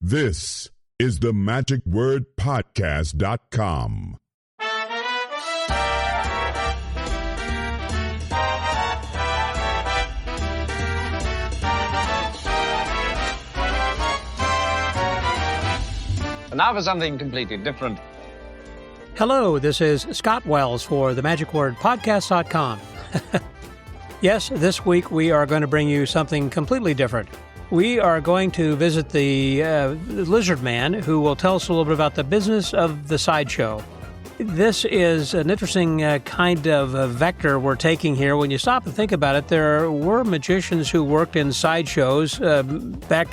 This is the magicwordpodcast.com. And now for something completely different. Hello, this is Scott Wells for the magicwordpodcast.com. Yes, this week we are going to bring you something completely different. We are going to visit the lizard man, who will tell us a little bit about the business of the sideshow. This is an interesting kind of vector we're taking here. When you stop and think about it, there were magicians who worked in sideshows back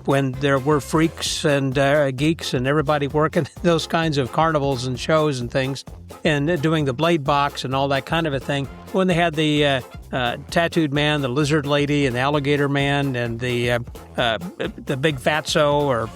when there were freaks and geeks and everybody working those kinds of carnivals and shows and things, and doing the blade box and all that kind of a thing. When they had the tattooed man, the lizard lady, and the alligator man, and the big fatso, or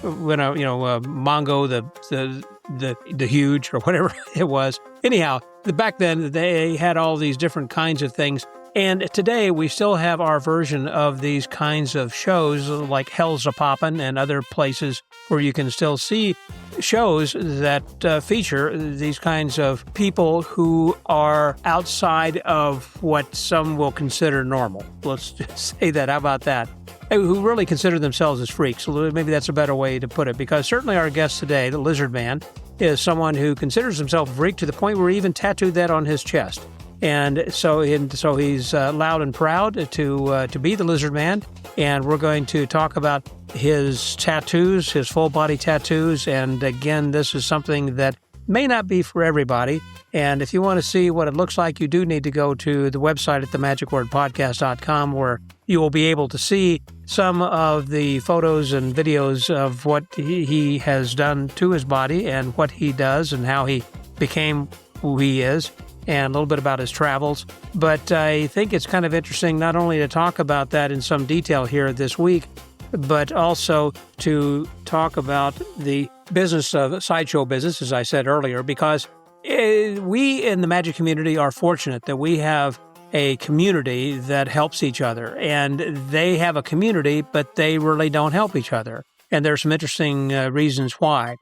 Mongo, the huge, or whatever it was. Anyhow, back then they had all these different kinds of things. And today we still have our version of these kinds of shows, like Hell's A-Poppin' and other places where you can still see shows that feature these kinds of people who are outside of what some will consider normal. Let's just say that. How about that? Who really consider themselves as freaks. Maybe that's a better way to put it, because certainly our guest today, the Lizard Man, is someone who considers himself a freak to the point where he even tattooed that on his chest. And so he's loud and proud to be the Lizard Man, and we're going to talk about his tattoos, his full-body tattoos, and again, this is something that may not be for everybody, and if you want to see what it looks like, you do need to go to the website at themagicwordpodcast.com, where you will be able to see some of the photos and videos of what he has done to his body and what he does and how he became who he is, and a little bit about his travels. But I think it's kind of interesting not only to talk about that in some detail here this week, but also to talk about the business of sideshow business, as I said earlier, because we in the magic community are fortunate that we have a community that helps each other. And they have a community, but they really don't help each other. And there's some interesting reasons why,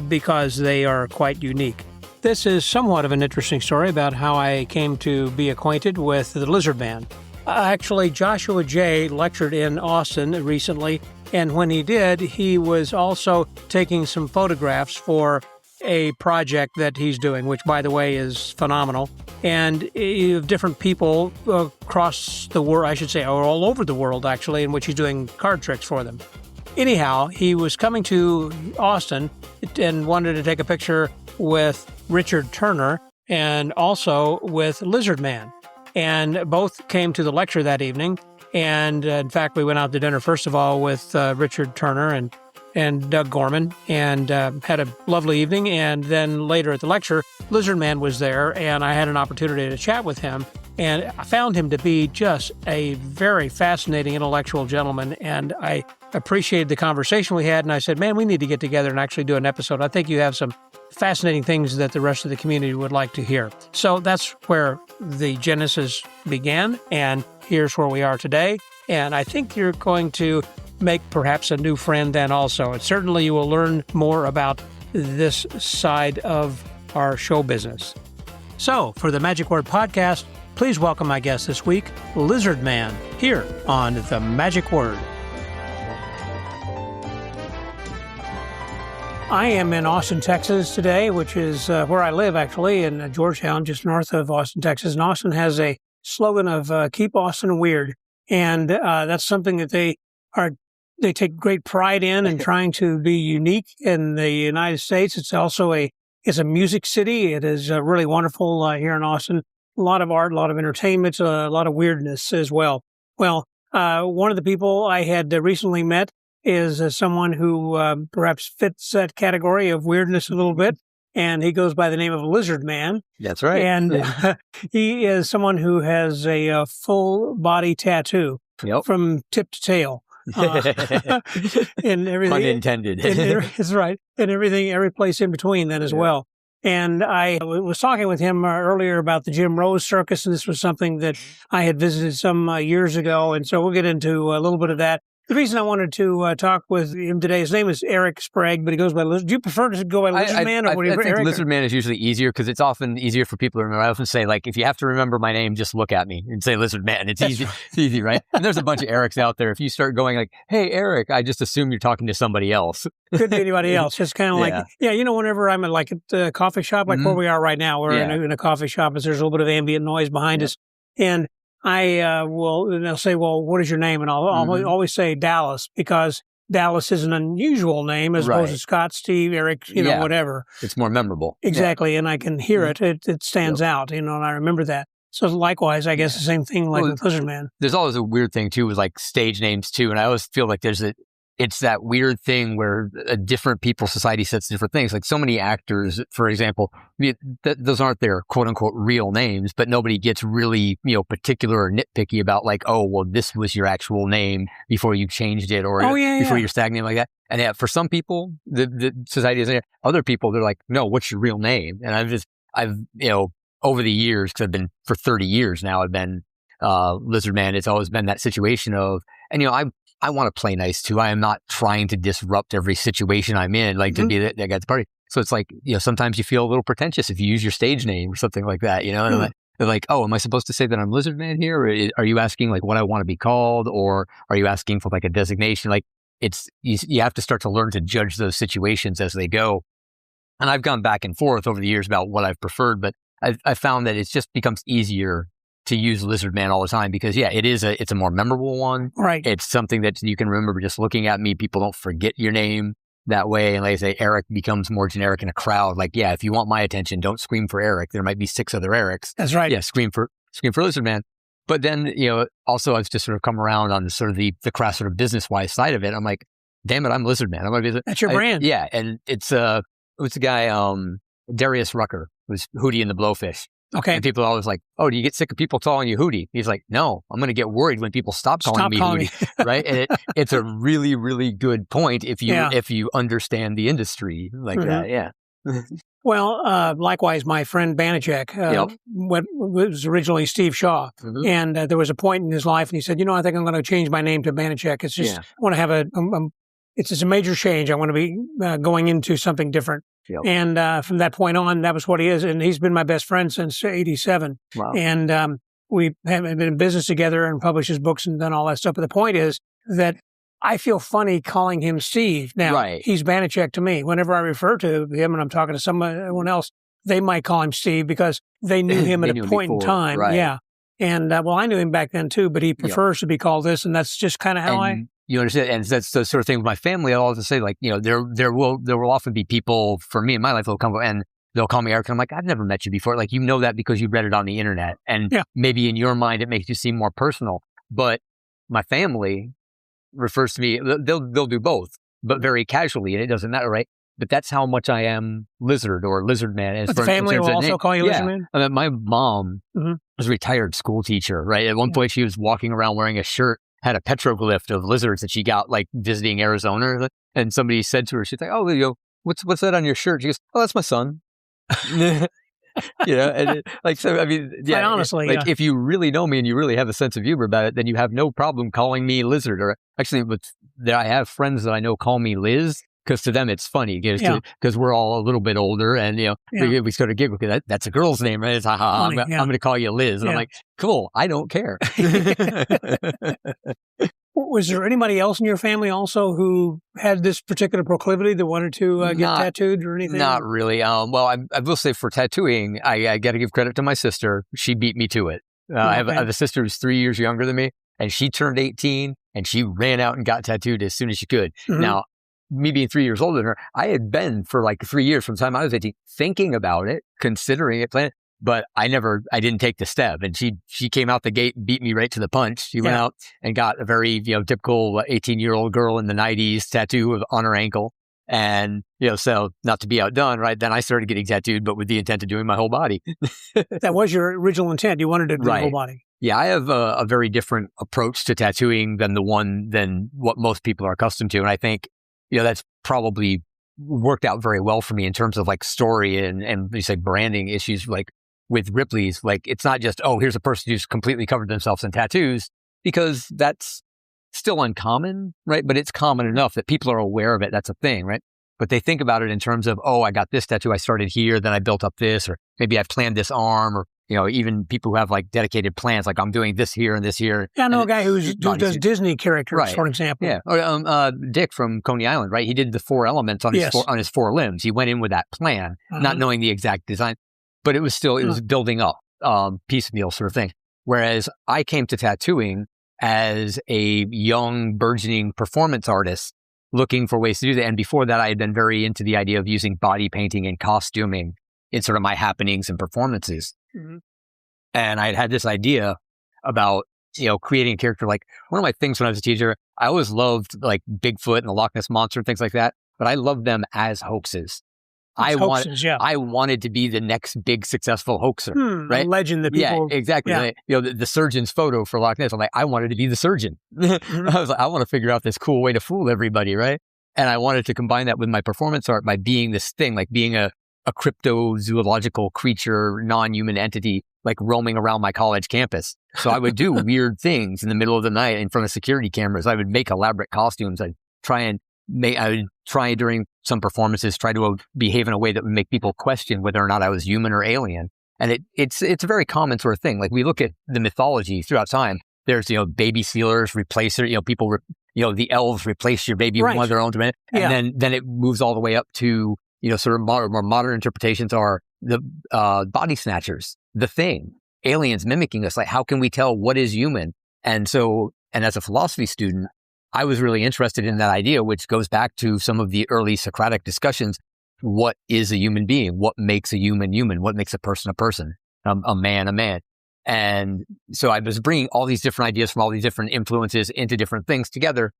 because they are quite unique. This is somewhat of an interesting story about how I came to be acquainted with the Lizard Man. Actually, Joshua J. lectured in Austin recently, and when he did, he was also taking some photographs for a project that he's doing, which, by the way, is phenomenal. And you have different people across the world, I should say, or all over the world, actually, in which he's doing card tricks for them. Anyhow, he was coming to Austin and wanted to take a picture with Richard Turner and also with Lizard Man. And both came to the lecture that evening. And in fact, we went out to dinner, first of all, with Richard Turner and Doug Gorman, and had a lovely evening. And then later at the lecture, Lizard Man was there, and I had an opportunity to chat with him. And I found him to be just a very fascinating intellectual gentleman, and I appreciated the conversation we had. And I said, man, we need to get together and actually do an episode. I think you have some fascinating things that the rest of the community would like to hear. So that's where the genesis began, and here's where we are today. And I think you're going to make perhaps a new friend then also. And certainly you will learn more about this side of our show business. So for the Magic Word Podcast, please welcome my guest this week, Lizard Man, here on The Magic Word. I am in Austin, Texas today, which is where I live, actually, in Georgetown, just north of Austin, Texas. And Austin has a slogan of Keep Austin Weird. And that's something that they take great pride in and trying to be unique in the United States. It's also it's a music city. It is really wonderful here in Austin. A lot of art, a lot of entertainment, a lot of weirdness as well. Well, one of the people I had recently met is someone who perhaps fits that category of weirdness a little bit, and he goes by the name of Lizard Man. That's right. And he is someone who has a full body tattoo from tip to tail. And everything. Pun intended. That's right. And every place in between then as well. And I was talking with him earlier about the Jim Rose Circus, and this was something that I had visited some years ago. And so we'll get into a little bit of that. The reason I wanted to talk with him today, his name is Eric Sprague, but he goes by Lizard. Do you prefer to go by Lizard Man? Or I what do you think Eric? Lizard Man is usually easier because it's often easier for people to remember. I often say, like, if you have to remember my name, just look at me and say Lizard Man. It's easy. Right. It's easy, right? And there's a bunch of Erics out there. If you start going like, hey, Eric, I just assume you're talking to somebody else. Could be anybody else. Just kind of like, whenever I'm at a coffee shop, like where we are right now, we're in a coffee shop, and there's a little bit of ambient noise behind us. And they'll say, well, what is your name? And I'll always say Dallas, because Dallas is an unusual name as opposed to Scott, Steve, Eric, whatever. It's more memorable. Exactly. And I can hear it. It stands out, and I remember that. So likewise, I guess the same thing with Lizard Man. There's always a weird thing too with like stage names too. And I always feel like it's that weird thing where different people, society sets different things. Like so many actors, for example, those aren't their quote unquote real names, but nobody gets really, particular or nitpicky about like, oh, well, this was your actual name before you changed it or before your stag name like that. And for some people, the society doesn't. Other people, they're like, no, what's your real name? And I've over the years, because I've been for 30 years now, I've been Lizard Man. It's always been that situation of, and I want to play nice too. I am not trying to disrupt every situation I'm in, like to be that guy at the party. So it's like, sometimes you feel a little pretentious if you use your stage name or something like that, and they're like, oh, am I supposed to say that I'm Lizard Man here? Or are you asking like what I want to be called? Or are you asking for like a designation? Like you have to start to learn to judge those situations as they go. And I've gone back and forth over the years about what I've preferred, but I found that it just becomes easier to use Lizard Man all the time because it's a more memorable one. Right. It's something that you can remember just looking at me. People don't forget your name that way. And like I say, Eric becomes more generic in a crowd. Like, if you want my attention, don't scream for Eric. There might be 6 other Erics. That's right. Yeah. Scream for Lizard Man. But then, also I've just sort of come around on the sort of the crass sort of business wise side of it. I'm like, damn it, I'm Lizard Man. I'm going to be That's your brand. Yeah. And it's a guy, Darius Rucker, who's Hootie and the Blowfish. Okay. And people are always like, oh, do you get sick of people calling you Hootie? He's like, no, I'm going to get worried when people stop calling me Hootie. Right. And it's a really, really good point if you understand the industry like that. Yeah. Well, likewise, my friend Banachek was originally Steve Shaw. And there was a point in his life and he said, I think I'm going to change my name to Banachek. It's just, I want to have it's a major change. I want to be going into something different. Yep. And from that point on, that was what he is. And he's been my best friend since 87. Wow. And we have been in business together and published his books and done all that stuff. But the point is that I feel funny calling him Steve. Now, he's Banachek to me. Whenever I refer to him and I'm talking to someone else, they might call him Steve because they knew him at a point in time. Right. Yeah. And I knew him back then too, but he prefers to be called this. And that's just kind of how you understand, and that's the sort of thing with my family. I'll always say, like, there will often be people for me in my life who'll come and they'll call me Eric. And I'm like, I've never met you before. Like, that because you read it on the internet, and maybe in your mind it makes you seem more personal. But my family refers to me. They'll do both, but very casually, and it doesn't matter, right? But that's how much I am Lizard or Lizard Man. But the family will also call you Lizard Man? I mean, my mom was a retired school teacher, right? At one point, she was walking around wearing a shirt, had a petroglyph of lizards that she got like visiting Arizona. And somebody said to her, she's like, oh, what's that on your shirt? She goes, oh, that's my son. And so, I mean, quite honestly, if you really know me and you really have a sense of humor about it, then you have no problem calling me Lizard. Or actually, I have friends that I know call me Liz. Because to them it's funny, because we're all a little bit older, and we sort of giggle because that's a girl's name, right? It's I'm going to call you Liz, and I'm like, cool, I don't care. Was there anybody else in your family also who had this particular proclivity that wanted to get tattooed or anything? Not really. Well, I will say for tattooing, I got to give credit to my sister. She beat me to it. I have a sister who's 3 years younger than me, and she turned 18, and she ran out and got tattooed as soon as she could. Now, me being 3 years older than her, I had been for like 3 years from the time I was 18, thinking about it, considering it, planning, but I didn't take the step. And she came out the gate and beat me right to the punch. She went out and got a very, typical 18-year-old girl in the 90s tattoo on her ankle. And, so not to be outdone, right? Then I started getting tattooed, but with the intent of doing my whole body. That was your original intent. You wanted to do the whole body. Yeah, I have a very different approach to tattooing than what most people are accustomed to. And I think, that's probably worked out very well for me in terms of like story and you say branding issues. Like with Ripley's, like it's not just, oh, here's a person who's completely covered themselves in tattoos, because that's still uncommon, right? But it's common enough that people are aware of it. That's a thing, right? But they think about it in terms of, oh, I got this tattoo. I started here, then I built up this, or maybe I've planned this arm, or, even people who have like dedicated plans, like I'm doing this here and this here. Yeah, I know a guy who does Disney characters, right. for example. Yeah. Or, Dick from Coney Island, right? He did the 4 elements on his 4 limbs. He went in with that plan, not knowing the exact design, but it was building up, piecemeal sort of thing. Whereas I came to tattooing as a young burgeoning performance artist looking for ways to do that. And before that, I had been very into the idea of using body painting and costuming in sort of my happenings and performances. Mm-hmm. And I had this idea about, creating a character. Like one of my things when I was a teacher, I always loved like Bigfoot and the Loch Ness Monster and things like that, but I loved them as hoaxes. I wanted to be the next big successful hoaxer, right? A legend that people... Yeah, exactly. Yeah. Like, the surgeon's photo for Loch Ness. I'm like, I wanted to be the surgeon. I was like, I want to figure out this cool way to fool everybody, right? And I wanted to combine that with my performance art by being this thing, like being a cryptozoological creature, non-human entity, like roaming around my college campus. So I would do weird things in the middle of the night in front of security cameras. I would make elaborate costumes. I would try during some performances, try to behave in a way that would make people question whether or not I was human or alien. And it's a very common sort of thing. Like we look at the mythology throughout time. There's, baby sealers, replacer, people, the elves replace your baby with one of their own. And then it moves all the way up to, sort of more modern interpretations are the body snatchers, the thing, aliens mimicking us. Like, how can we tell what is human? And as a philosophy student, I was really interested in that idea, which goes back to some of the early Socratic discussions. What is a human being? What makes a human human? What makes a person, a man, a man? And so I was bringing all these different ideas from all these different influences into different things together.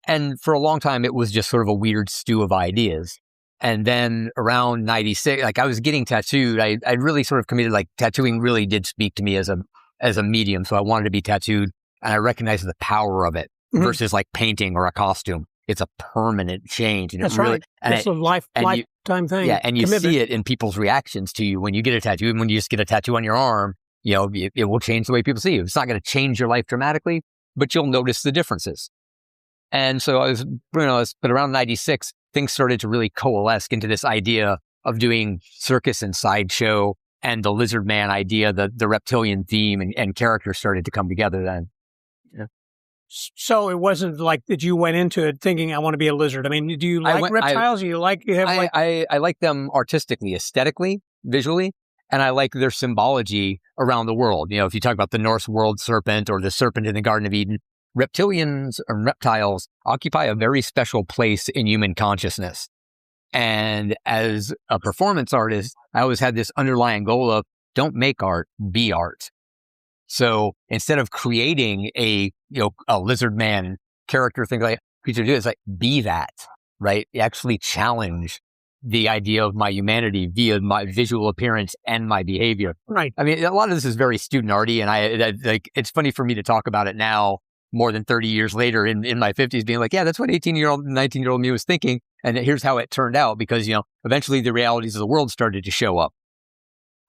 And for a long time, it was just sort of a weird stew of ideas. And then around 96, like I was getting tattooed. I really sort of committed, like tattooing really did speak to me as a medium. So I wanted to be tattooed, and I recognized the power of it versus like painting or a costume. It's a permanent change. And that's right. It's a lifetime thing. Yeah. And you see it in people's reactions to you when you get a tattoo. And when you just get a tattoo on your arm, it will change the way people see you. It's not going to change your life dramatically, but you'll notice the differences. And so but around 96, things started to really coalesce into this idea of doing circus and sideshow, and the lizard man idea, the reptilian theme and characters started to come together then. Yeah. So it wasn't like that you went into it thinking, I want to be a lizard. I mean, do you like reptiles? I like them artistically, aesthetically, visually, and I like their symbology around the world. If you talk about the Norse world serpent or the serpent in the Garden of Eden, reptilians or reptiles occupy a very special place in human consciousness. And as a performance artist, I always had this underlying goal of don't make art, be art. So instead of creating a lizard man character thing like creature do, it's like be that, right? Actually challenge the idea of my humanity via my visual appearance and my behavior. Right. I mean, a lot of this is very student arty, and it's funny for me to talk about it now, more than 30 years later in my 50s, being like, yeah, that's what 18-year-old, 19-year-old me was thinking. And here's how it turned out, because, eventually the realities of the world started to show up.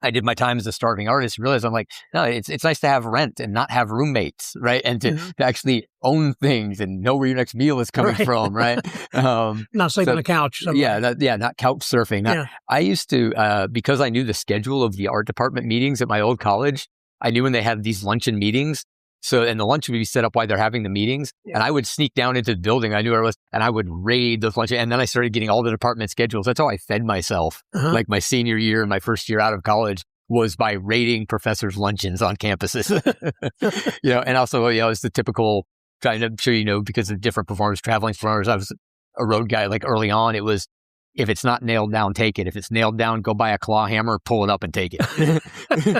I did my time as a starving artist, realized I'm like, no, it's nice to have rent and not have roommates, right? And to actually own things and know where your next meal is coming from, right? Not sleep on the couch. Somewhere. Not couch surfing. I used to, because I knew the schedule of the art department meetings at my old college, I knew when they had these luncheon meetings. And the lunch would be set up while they're having the meetings. Yeah. And I would sneak down into the building. I knew where it was, and I would raid those lunches. And then I started getting all the department schedules. That's how I fed myself. Like my senior year and my first year out of college was by raiding professors' luncheons on campuses. And also, it's the typical, I'm sure because of different performers, traveling performers. I was a road guy. Like early on, it was, if it's not nailed down, take it. If it's nailed down, go buy a claw hammer, pull it up and take it.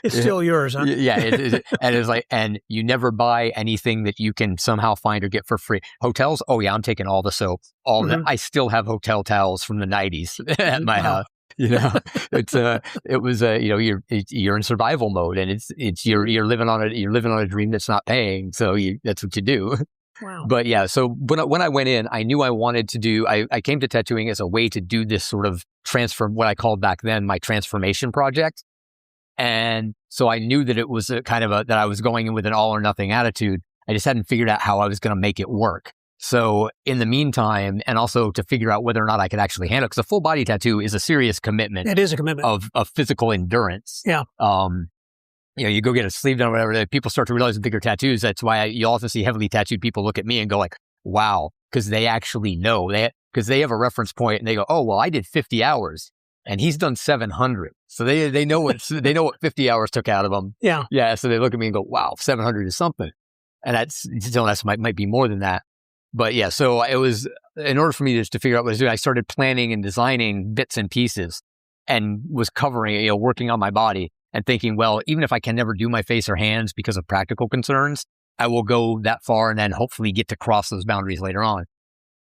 It's still yours, huh? Yeah. And it's like, and you never buy anything that you can somehow find or get for free. Hotels, oh yeah, I'm taking all the soap, all of that. I still have hotel towels from the 90s at my house. You're in survival mode, and you're living on a dream that's not paying. So that's what you do. Wow. But yeah, so when I went in, I knew I wanted to do, I came to tattooing as a way to do this sort of what I called back then my transformation project. And so I knew that it was that I was going in with an all or nothing attitude. I just hadn't figured out how I was going to make it work. So in the meantime, and also to figure out whether or not I could actually handle it, because a full body tattoo is a serious commitment. It is a commitment of physical endurance. Yeah. You go get a sleeve done or whatever, people start to realize the bigger tattoos. That's why you often see heavily tattooed people look at me and go like, wow, because they actually know. Because they have a reference point and they go, oh, well, I did 50 hours and he's done 700. So they know what 50 hours took out of them. Yeah. Yeah. So they look at me and go, wow, 700 is something. And that's might be more than that. But yeah, so it was, in order for me just to figure out what I was doing, I started planning and designing bits and pieces and was covering, working on my body and thinking, well, even if I can never do my face or hands because of practical concerns, I will go that far and then hopefully get to cross those boundaries later on.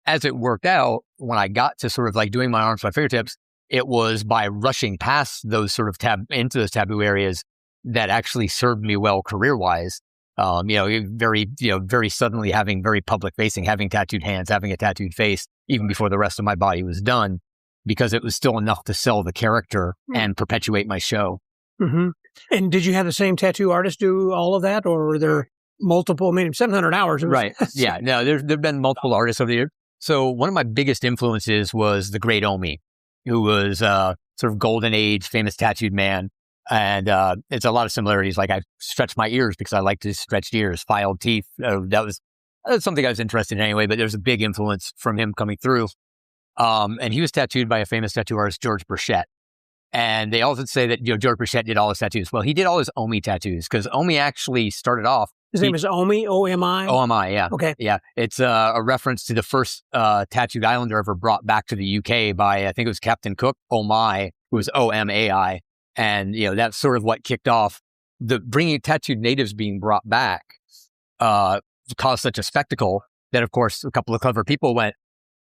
As it worked out, when I got to sort of like doing my arms, my fingertips, it was by rushing past those sort of into those taboo areas that actually served me well career-wise. Very suddenly having very public facing, having tattooed hands, having a tattooed face, even before the rest of my body was done, because it was still enough to sell the character and perpetuate my show. Mm-hmm. And did you have the same tattoo artist do all of that, or were there multiple? I mean, 700 hours. Right. Yeah. No, there've been multiple artists over the years. So one of my biggest influences was the great Omi, who was sort of golden age, famous tattooed man. And it's a lot of similarities. Like I stretched my ears because I like to stretch ears, filed teeth. That's something I was interested in anyway, but there's a big influence from him coming through. And he was tattooed by a famous tattoo artist, George Burchett. And they also say that George Burchett did all his tattoos. Well, he did all his Omi tattoos because Omi actually started off. His name is Omi, O-M-I? O-M-I, yeah. Okay. Yeah. It's a reference to the first tattooed islander ever brought back to the UK by, I think it was Captain Cook, Omai, who was O-M-A-I. And, that's sort of what kicked off the bringing tattooed natives being brought back, caused such a spectacle that, of course, a couple of clever people went,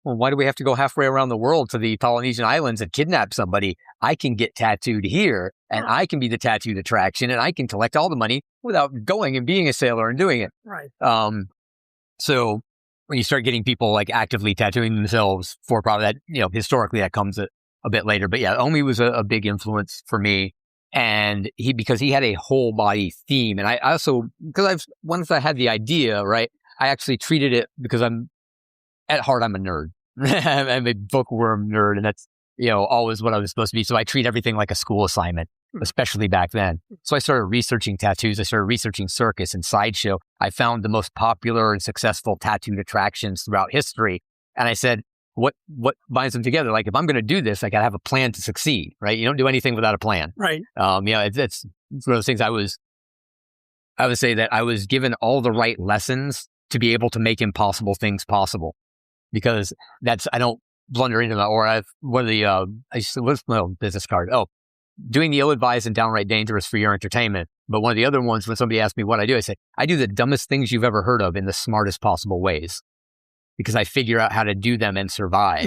well, why do we have to go halfway around the world to the Polynesian islands and kidnap somebody? I can get tattooed here and I can be the tattooed attraction and I can collect all the money without going and being a sailor and doing it. Right. So when you start getting people like actively tattooing themselves for profit, that, historically that comes a bit later. But yeah, Omi was a big influence for me. And because he had a whole body theme. And I also, once I had the idea, right, I actually treated it because at heart, I'm a nerd. I'm a bookworm nerd, and that's, always what I was supposed to be. So I treat everything like a school assignment, especially back then. So I started researching tattoos. I started researching circus and sideshow. I found the most popular and successful tattooed attractions throughout history. And I said, what binds them together? Like, if I'm going to do this, I got to have a plan to succeed, right? You don't do anything without a plan. Right. It's one of those things. I would say that I was given all the right lessons to be able to make impossible things possible. Because I don't blunder into that. Or what's my old business card? Oh, doing the ill-advised and downright dangerous for your entertainment. But one of the other ones, when somebody asked me what I do, I say, I do the dumbest things you've ever heard of in the smartest possible ways. Because I figure out how to do them and survive.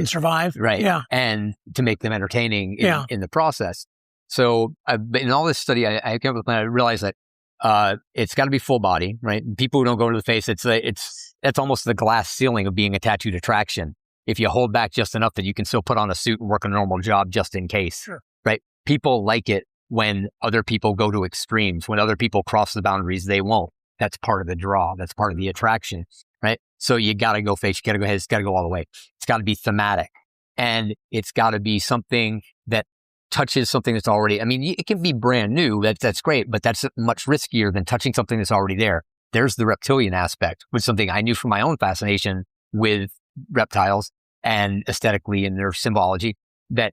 Right. Yeah. And to make them entertaining in the process. So in all this study, I came up with a plan. I realized that it's got to be full body, right? People who don't go to the face, it's almost the glass ceiling of being a tattooed attraction. If you hold back just enough that you can still put on a suit and work a normal job just in case, sure. Right? People like it when other people go to extremes, when other people cross the boundaries, they won't. That's part of the draw. That's part of the attraction, right? So you got to go face, you got to go head, it's got to go all the way. It's got to be thematic, and it's got to be something that touches something that's already, it can be brand new. That's great, but that's much riskier than touching something that's already there. There's the reptilian aspect, which is something I knew from my own fascination with reptiles and aesthetically in their symbology, that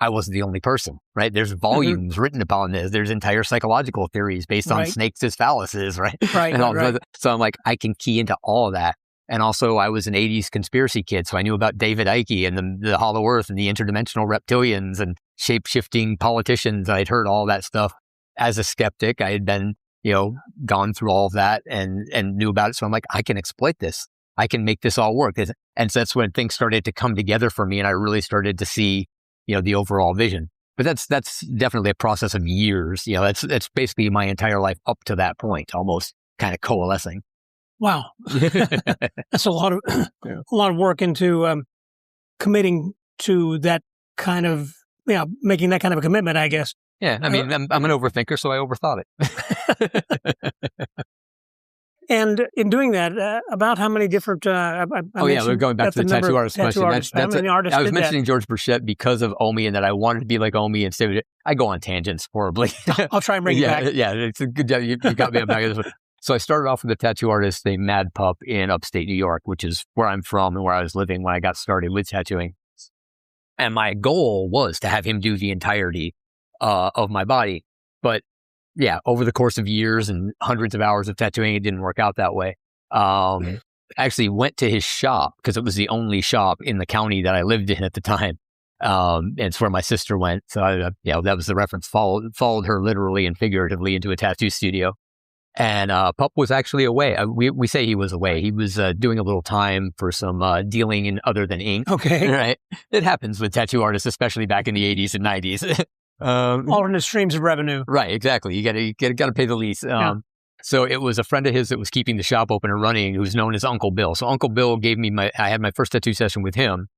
I wasn't the only person, right? There's volumes written upon this. There's entire psychological theories based on snakes as phalluses, right? Right. And all right. So I'm like, I can key into all of that. And also I was an 80s conspiracy kid, so I knew about David Icke and the Hollow Earth and the interdimensional reptilians and shape-shifting politicians. I'd heard all that stuff as a skeptic. I had been, gone through all of that and knew about it. So I'm like, I can exploit this. I can make this all work. And so that's when things started to come together for me, and I really started to see, the overall vision. But that's definitely a process of years. That's basically my entire life up to that point, almost kind of coalescing. Wow. That's a lot of work into committing to that kind of, making that kind of a commitment, I guess. Yeah. I'm an overthinker, so I overthought it. And in doing that, about how many different? We're going back to the tattoo artist question. I was mentioning George Burchett because of Omi and that I wanted to be like Omi and stay. I go on tangents horribly. I'll try and bring you back. Yeah, it's a good job. You got me back. So I started off with a tattoo artist named Mad Pup in upstate New York, which is where I'm from and where I was living when I got started with tattooing. And my goal was to have him do the entirety of my body. But yeah, over the course of years and hundreds of hours of tattooing, it didn't work out that way. I actually went to his shop because it was the only shop in the county that I lived in at the time. And it's where my sister went. So that was the reference. Followed her literally and figuratively into a tattoo studio. And Pup was actually away. We say he was away. He was doing a little time for some dealing in other than ink. Okay. Right? It happens with tattoo artists, especially back in the 80s and 90s. Alternate streams of revenue. Right, exactly. You gotta pay the lease. So it was a friend of his that was keeping the shop open and running, who's known as Uncle Bill. So Uncle Bill gave me I had my first tattoo session with him.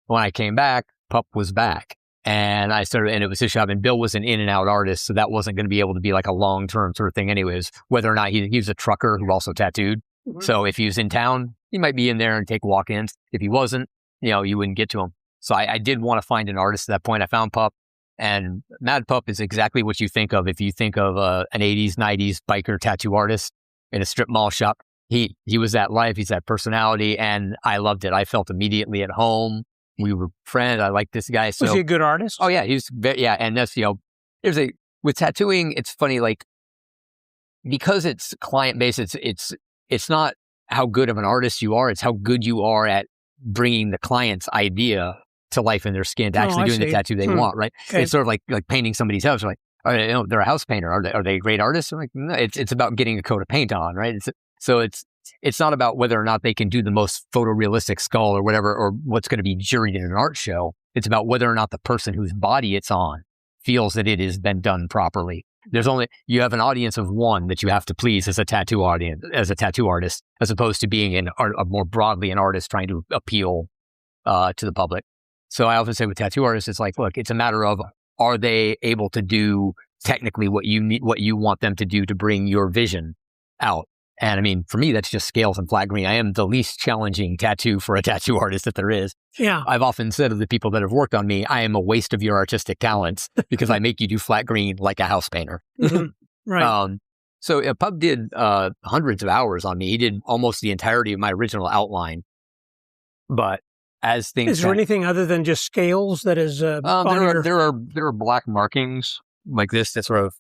When I came back, Pup was back. And and it was his shop, and Bill was an in and out artist, so that wasn't going to be able to be like a long-term sort of thing anyways, whether or not he was a trucker who also tattooed. Mm-hmm. So if he was in town, he might be in there and take walk-ins. If he wasn't, you wouldn't get to him. So I did want to find an artist at that point. I found Pup, and Mad Pup is exactly what you think of if you think of an 80s, 90s biker tattoo artist in a strip mall shop. He was that life, he's that personality, and I loved it. I felt immediately at home. We were friends. I liked this guy. So, was he a good artist? Oh yeah, and that's with tattooing. It's funny, like because it's client based. It's not how good of an artist you are. It's how good you are at bringing the client's idea to life in their skin, to actually doing the tattoo they want. Right? Okay. It's sort of like painting somebody's house. Like, they're a house painter. Are they a great artist? I'm like, no, it's about getting a coat of paint on, right? It's not about whether or not they can do the most photorealistic skull or whatever, or what's going to be juried in an art show. It's about whether or not the person whose body it's on feels that it has been done properly. You have an audience of one that you have to please as a tattoo artist, as opposed to being more broadly an artist trying to appeal to the public. So I often say with tattoo artists, it's like, look, it's a matter of, are they able to do technically what you want them to do to bring your vision out? And I mean, for me, that's just scales and flat green. I am the least challenging tattoo for a tattoo artist that there is. Yeah. I've often said of the people that have worked on me, I am a waste of your artistic talents because I make you do flat green like a house painter. Mm-hmm. Right. So Pup did hundreds of hours on me. He did almost the entirety of my original outline. But as things... Is there anything other than just scales that is... there are black markings like this that sort of,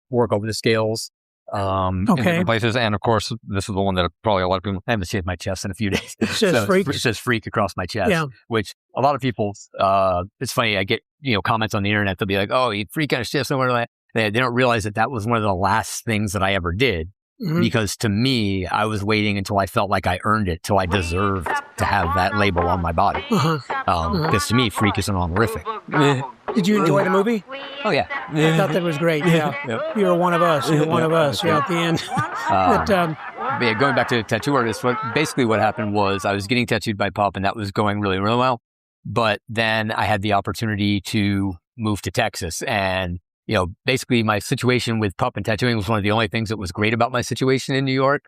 work over the scales. In different places. And of course, this is the one that probably a lot of people, I haven't seen my chest in a few days. It says freak. It says freak across my chest, which a lot of people, it's funny. I get, comments on the internet. They'll be like, oh, you freak on his chest. They don't realize that was one of the last things that I ever did. Mm-hmm. Because to me, I was waiting until I felt like I earned it, till I deserved to have that label on my body. Because to me, freak is an honorific. Did you enjoy the movie? Oh, yeah. I thought that was great. Yeah. Yep. You were one of us. You're one of us. At the end. Going back to tattoo artists, basically what happened was I was getting tattooed by Pup, and that was going really, really well. But then I had the opportunity to move to Texas. And, basically my situation with Pup and tattooing was one of the only things that was great about my situation in New York.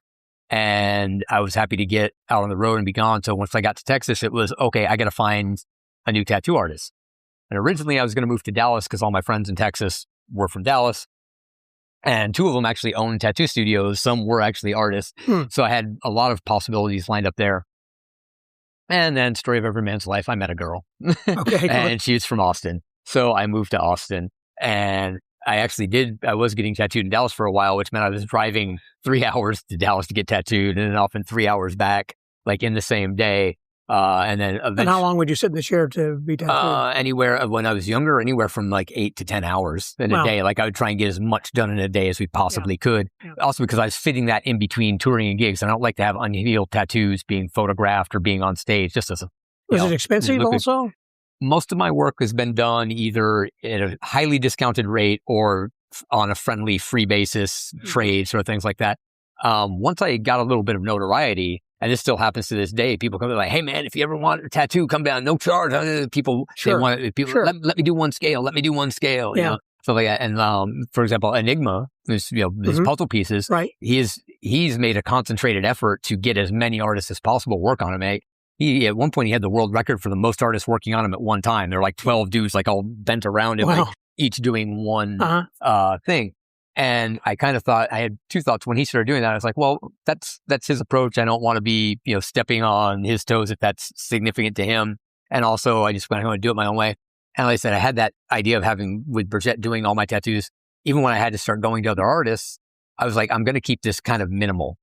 And I was happy to get out on the road and be gone. So once I got to Texas, it was, okay, I got to find a new tattoo artist. And originally I was going to move to Dallas because all my friends in Texas were from Dallas. And two of them actually owned tattoo studios. Some were actually artists. So I had a lot of possibilities lined up there. And then, story of every man's life, I met a girl. Okay, and she's from Austin. So I moved to Austin. And I was getting tattooed in Dallas for a while, which meant I was driving 3 hours to Dallas to get tattooed, and then often 3 hours back, like in the same day. And then eventually, and how long would you sit in the chair to be tattooed? Anywhere, when I was younger, anywhere from like 8 to 10 hours in a day. Like I would try and get as much done in a day as we possibly could. Yeah. Also because I was fitting that in between touring and gigs. I don't like to have unhealed tattoos being photographed or being on stage just as a... Was it expensive also? Most of my work has been done either at a highly discounted rate or on a friendly free basis, trades or things like that. Once I got a little bit of notoriety, and this still happens to this day, people come like, hey man, if you ever want a tattoo, come down, no charge. People, let me do one scale. Let me do one scale. Yeah. So like that. And for example, Enigma, his puzzle pieces, right. he he's made a concentrated effort to get as many artists as possible work on him. At one point, he had the world record for the most artists working on him at one time. There were like 12 dudes, like all bent around him, like each doing one thing. And I kind of thought, I had two thoughts when he started doing that. I was like, well, that's his approach. I don't want to be, stepping on his toes if that's significant to him. And also, I just want to do it my own way. And like I said, I had that idea of with Brigitte doing all my tattoos. Even when I had to start going to other artists, I was like, I'm going to keep this kind of minimal.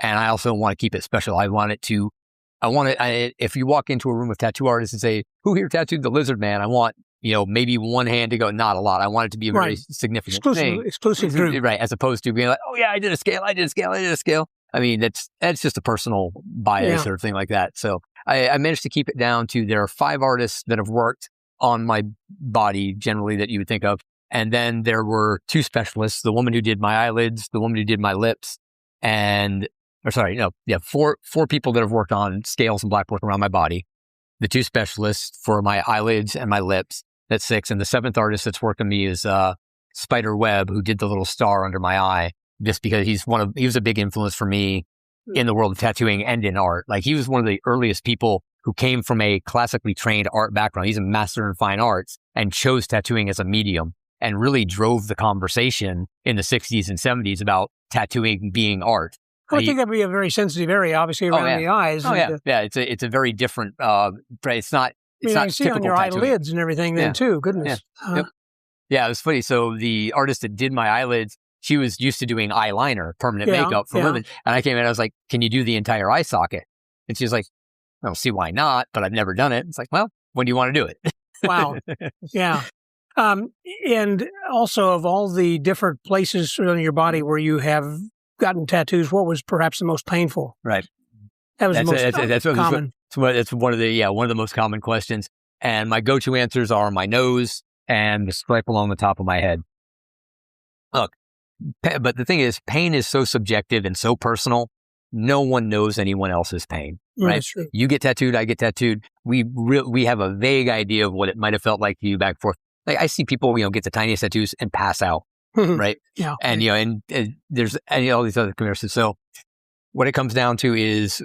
And I also want to keep it special. If you walk into a room of tattoo artists and say, who here tattooed the lizard man? I want, maybe one hand to go, not a lot. I want it to be a very significant thing. Exclusive group. Right. As opposed to being like, oh yeah, I did a scale. I mean, that's just a personal bias or thing like that. So I managed to keep it down to, there are 5 artists that have worked on my body generally that you would think of. And then there were 2 specialists, the woman who did my eyelids, the woman who did my lips, four people that have worked on scales and blackboard around my body. The 2 specialists for my eyelids and my lips, that's 6. And the 7th artist that's working me is Spider Webb, who did the little star under my eye, just because he was a big influence for me in the world of tattooing and in art. Like, he was one of the earliest people who came from a classically trained art background. He's a master in fine arts and chose tattooing as a medium and really drove the conversation in the 60s and 70s about tattooing being art. I think that'd be a very sensitive area, obviously, around the eyes. It's a very different. It's not. It's not I see on your tattooing. eyelids and everything then too. Goodness. Yeah, it was funny. So the artist that did my eyelids, she was used to doing eyeliner, permanent makeup for women, and I came in. I was like, "Can you do the entire eye socket?" And she was like, "I don't see why not, but I've never done it." It's like, well, when do you want to do it? Wow. Yeah. And also, of all the different places on your body where you have gotten tattoos, what was perhaps the most painful? Right. That was the most common. It's one of the most common questions. And my go-to answers are my nose and the stripe along the top of my head. Look, but the thing is, pain is so subjective and so personal. No one knows anyone else's pain, right? That's true. You get tattooed, I get tattooed. We have a vague idea of what it might have felt like to you back and forth. Like, I see people, get the tiniest tattoos and pass out, right? Yeah. And, and there's all these other comparisons. So what it comes down to is,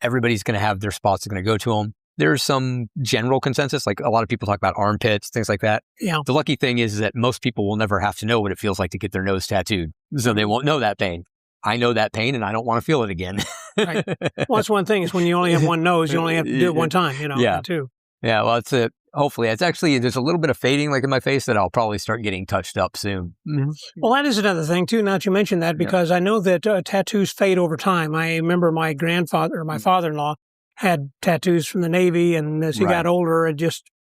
everybody's going to have their spots that are going to go to them. There's some general consensus, like a lot of people talk about armpits, things like that. Yeah. The lucky thing is that most people will never have to know what it feels like to get their nose tattooed. So they won't know that pain. I know that pain and I don't want to feel it again. Right. Well, that's one thing is when you only have one nose, you only have to do it one time, too. Yeah. Well, hopefully it's actually, there's a little bit of fading like in my face that I'll probably start getting touched up soon. Mm-hmm. Well, that is another thing too. Now that you mentioned that, because I know that tattoos fade over time. I remember my grandfather or my father-in-law had tattoos from the Navy, and as he got older, it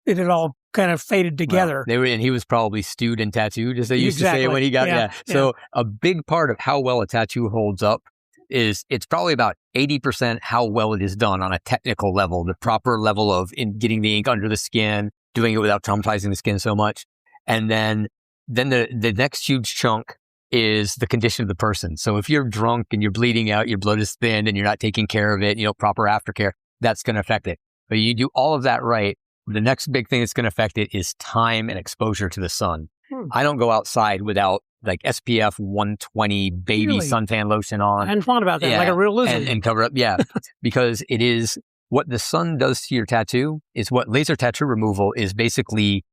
had all kind of faded together. Well, and he was probably stewed and tattooed, as they used to say when he got So a big part of how well a tattoo holds up is it's probably about 80% how well it is done on a technical level, the proper level of getting the ink under the skin, doing it without traumatizing the skin so much. And then the next huge chunk is the condition of the person. So if you're drunk and you're bleeding out, your blood is thinned and you're not taking care of it, proper aftercare, that's going to affect it. But you do all of that right. The next big thing that's going to affect it is time and exposure to the sun. I don't go outside without like SPF 120 baby suntan lotion on. I hadn't thought about that, like a real lizard. And cover up, because it is what the sun does to your tattoo is what laser tattoo removal is basically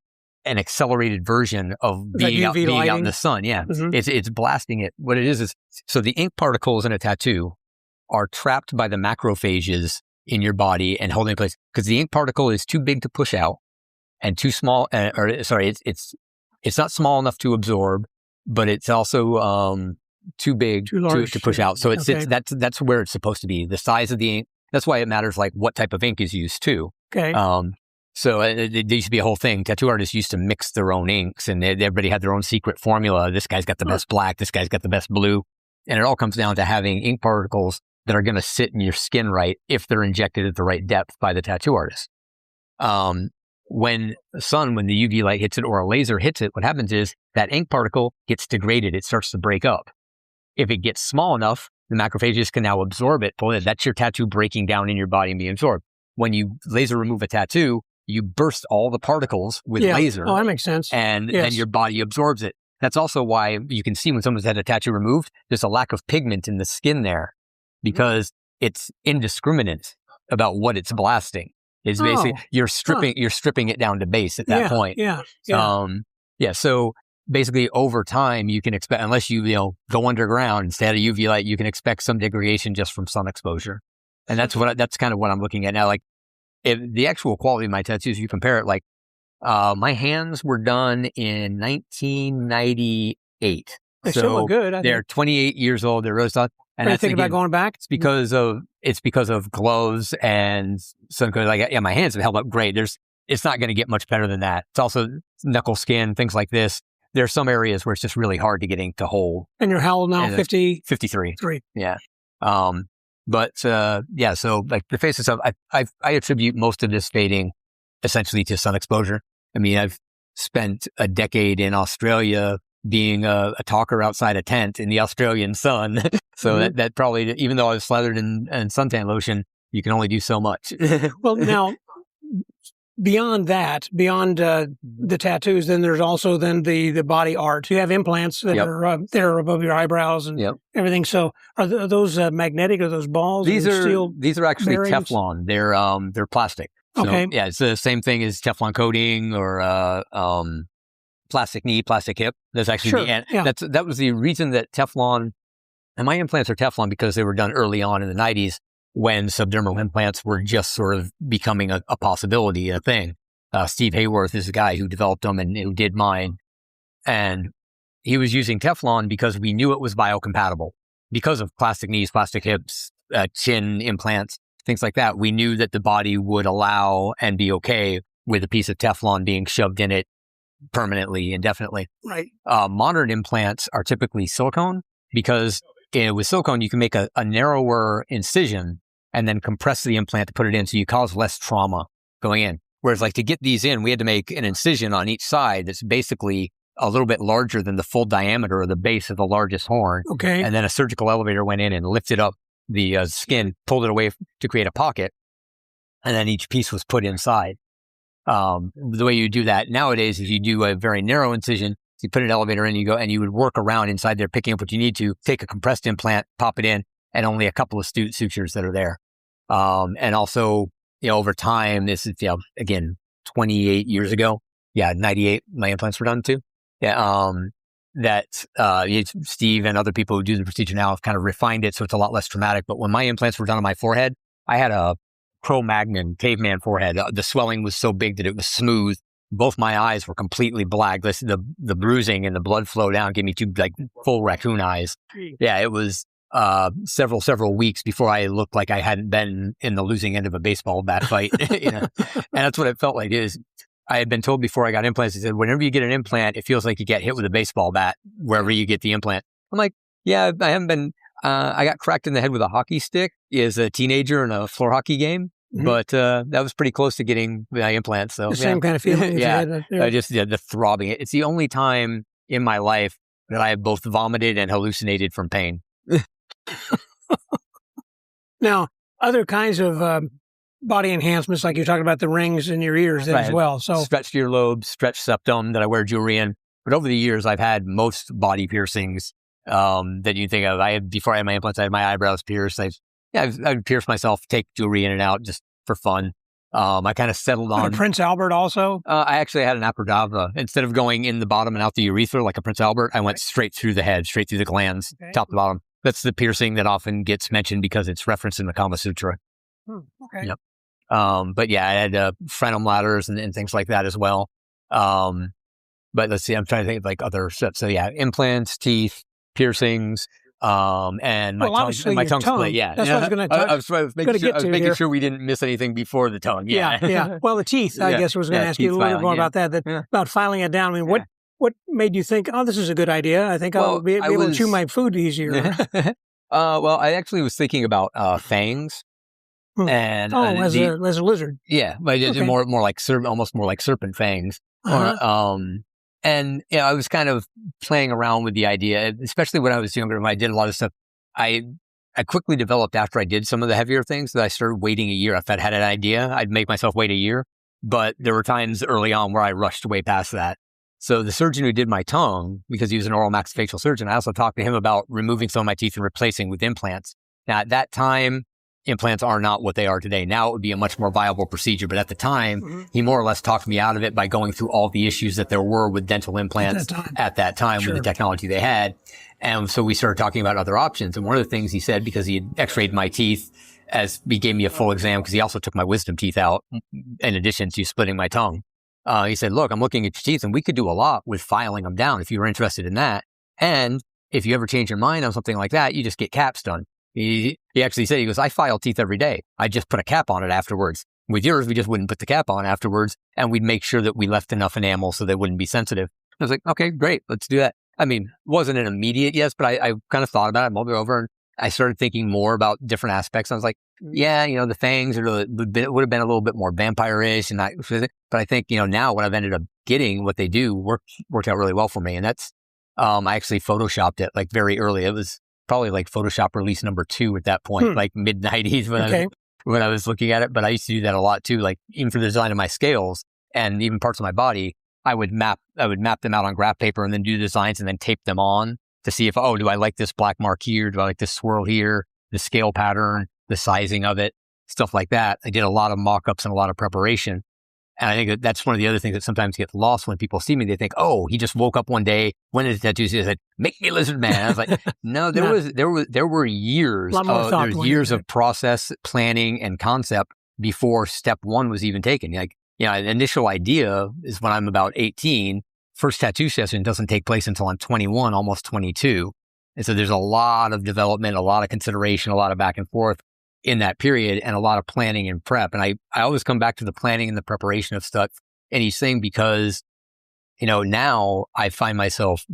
an accelerated version of being out in the sun. Yeah, it's blasting it. What it is so the ink particles in a tattoo are trapped by the macrophages in your body and holding in place because the ink particle is too big to push out and too small. It's not small enough to absorb, but it's also too big to push out. So that's where it's supposed to be. The size of the ink. That's why it matters like what type of ink is used too. Okay. So there used to be a whole thing. Tattoo artists used to mix their own inks, and everybody had their own secret formula. This guy's got the best black. This guy's got the best blue. And it all comes down to having ink particles that are going to sit in your skin right if they're injected at the right depth by the tattoo artist. When the UV light hits it or a laser hits it, what happens is that ink particle gets degraded. It starts to break up. If it gets small enough, the macrophages can now absorb it. That's your tattoo breaking down in your body and being absorbed. When you laser remove a tattoo, you burst all the particles with laser. Oh, that makes sense. And then your body absorbs it. That's also why you can see when someone's had a tattoo removed, there's a lack of pigment in the skin there because it's indiscriminate about what it's blasting. It's basically you're stripping it down to base at that point. So basically over time you can expect, unless you go underground and stay at a UV light, you can expect some degradation just from sun exposure. And that's kind of what I'm looking at now. Like if the actual quality of my tattoos, you compare it, like my hands were done in 1998. They still look good. They're 28 years old. They're really soft. And I think about going back. It's because of gloves and sun. Like my hands have held up great. It's not going to get much better than that. It's also knuckle skin, things like this. There are some areas where it's just really hard to getting to hold. And you're how old now? 53. Yeah. So like the face itself, I attribute most of this fading essentially to sun exposure. I mean, I've spent a decade in Australia being a talker outside a tent in the Australian sun. So that probably, even though I was slathered in suntan lotion, you can only do so much. Well, now, beyond the tattoos, then there's also then the body art. You have implants that are above your eyebrows and everything. So are those magnetic? Are those balls? These are actually bearings? Teflon. They're plastic. So, okay. Yeah, it's the same thing as Teflon coating or plastic knee, plastic hip. That's actually that was the reason that Teflon, and my implants are Teflon because they were done early on in the 90s when subdermal implants were just sort of becoming a possibility, a thing. Steve Hayworth is the guy who developed them and who did mine. And he was using Teflon because we knew it was biocompatible. Because of plastic knees, plastic hips, chin implants, things like that, we knew that the body would allow and be okay with a piece of Teflon being shoved in it permanently, indefinitely. Right. Modern implants are typically silicone because with silicone, you can make a narrower incision and then compress the implant to put it in so you cause less trauma going in. Whereas like to get these in, we had to make an incision on each side that's basically a little bit larger than the full diameter of the base of the largest horn. Okay. And then a surgical elevator went in and lifted up the skin, pulled it away to create a pocket, and then each piece was put inside. The way you do that nowadays is you do a very narrow incision, you put an elevator in, you go, and you would work around inside there, picking up what you need to, take a compressed implant, pop it in, and only a couple of sutures that are there. And also, over time, this is, again, 28 years ago. 98, my implants were done too. Steve and other people who do the procedure now have kind of refined it so it's a lot less traumatic. But when my implants were done on my forehead, I had a Cro-Magnon caveman forehead. The swelling was so big that it was smooth. Both my eyes were completely black. The bruising and the blood flow down gave me two like full raccoon eyes. Yeah, it was several weeks before I looked like I hadn't been in the losing end of a baseball bat fight. And that's what it felt like. I had been told before I got implants, they said, whenever you get an implant, it feels like you get hit with a baseball bat wherever you get the implant. I'm like, yeah, I haven't been, I got cracked in the head with a hockey stick as a teenager in a floor hockey game. Mm-hmm. But that was pretty close to getting my implants. So the same kind of feeling. The throbbing. It's the only time in my life that I have both vomited and hallucinated from pain. Now, other kinds of body enhancements, like you're talking about the rings in your ears as well. So stretched earlobe, stretched septum that I wear jewelry in. But over the years, I've had most body piercings that you think of. Before I had my implants, I had my eyebrows pierced. I've pierced myself, take jewelry in and out just for fun. I kind of settled on Prince Albert also. I actually had an abracadabra. Instead of going in the bottom and out the urethra like a Prince Albert, I went straight through the head, straight through the glands, top to bottom. That's the piercing that often gets mentioned because it's referenced in the Kama Sutra. Okay. Yep. But yeah, I had frenum ladders and things like that as well. But let's see, I'm trying to think of like other stuff. So yeah, implants, teeth, piercings, and my tongue split. Yeah, that's what I was going to touch. I was making sure we didn't miss anything before the tongue. Yeah. Well, the teeth. I guess I was going to ask you a little bit more about that. About filing it down. I mean, what made you think, oh, this is a good idea? I think I'll be able to chew my food easier. Well, I actually was thinking about fangs. And as a lizard. Yeah, but it's more like almost more like serpent fangs. And I was kind of playing around with the idea, especially when I was younger. When I did a lot of stuff, I quickly developed after I did some of the heavier things that I started waiting a year. If I had an idea, I'd make myself wait a year. But there were times early on where I rushed way past that. So the surgeon who did my tongue, because he was an oral maxillofacial surgeon, I also talked to him about removing some of my teeth and replacing with implants. Now, at that time, implants are not what they are today. Now it would be a much more viable procedure. But at the time, he more or less talked me out of it by going through all the issues that there were with dental implants at that time with the technology they had. And so we started talking about other options. And one of the things he said, because he had x-rayed my teeth, as he gave me a full exam, because he also took my wisdom teeth out in addition to splitting my tongue. He said, look, I'm looking at your teeth and we could do a lot with filing them down if you were interested in that. And if you ever change your mind on something like that, you just get caps done. He actually said, he goes, I file teeth every day. I just put a cap on it afterwards. With yours, we just wouldn't put the cap on afterwards. And we'd make sure that we left enough enamel so they wouldn't be sensitive. I was like, okay, great. Let's do that. I mean, wasn't an immediate yes, but I kind of thought about it, mulled it over, and I started thinking more about different aspects. I was like, yeah, the fangs would have been a little bit more vampire-ish. But I think, now what I've ended up getting, what they do worked out really well for me. And that's, I actually photoshopped it like very early. It was probably like Photoshop release number 2 at that point, like mid 90s when I was looking at it. But I used to do that a lot too, like even for the design of my scales and even parts of my body, I would map them out on graph paper and then do the designs and then tape them on to see if, do I like this black mark here? Do I like this swirl here? The scale pattern, the sizing of it, stuff like that. I did a lot of mock-ups and a lot of preparation. And I think that's one of the other things that sometimes gets lost when people see me. They think, he just woke up one day, went into tattoos, he said, make me a lizard man. I was like, no, there were years of process, planning, and concept before step 1 was even taken. Like, the initial idea is when I'm about 18. First tattoo session doesn't take place until I'm 21, almost 22. And so there's a lot of development, a lot of consideration, a lot of back and forth in that period, and a lot of planning and prep. And I always come back to the planning and the preparation of stuff. And he's saying because, now I find myself,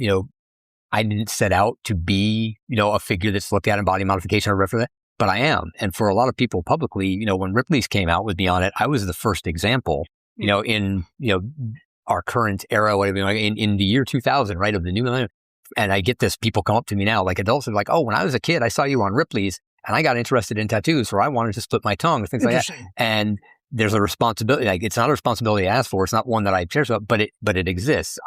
I didn't set out to be, a figure that's looked at in body modification or whatever that, but I am. And for a lot of people publicly, when Ripley's came out with me on it, I was the first example, in, our current era, whatever, in the year 2000, right, of the new millennium. And I get this, people come up to me now, like adults are like, when I was a kid, I saw you on Ripley's and I got interested in tattoos, or I wanted to split my tongue, or things like that. And there's a responsibility, like it's not a responsibility I ask for. It's not one that I cherish about, but it exists.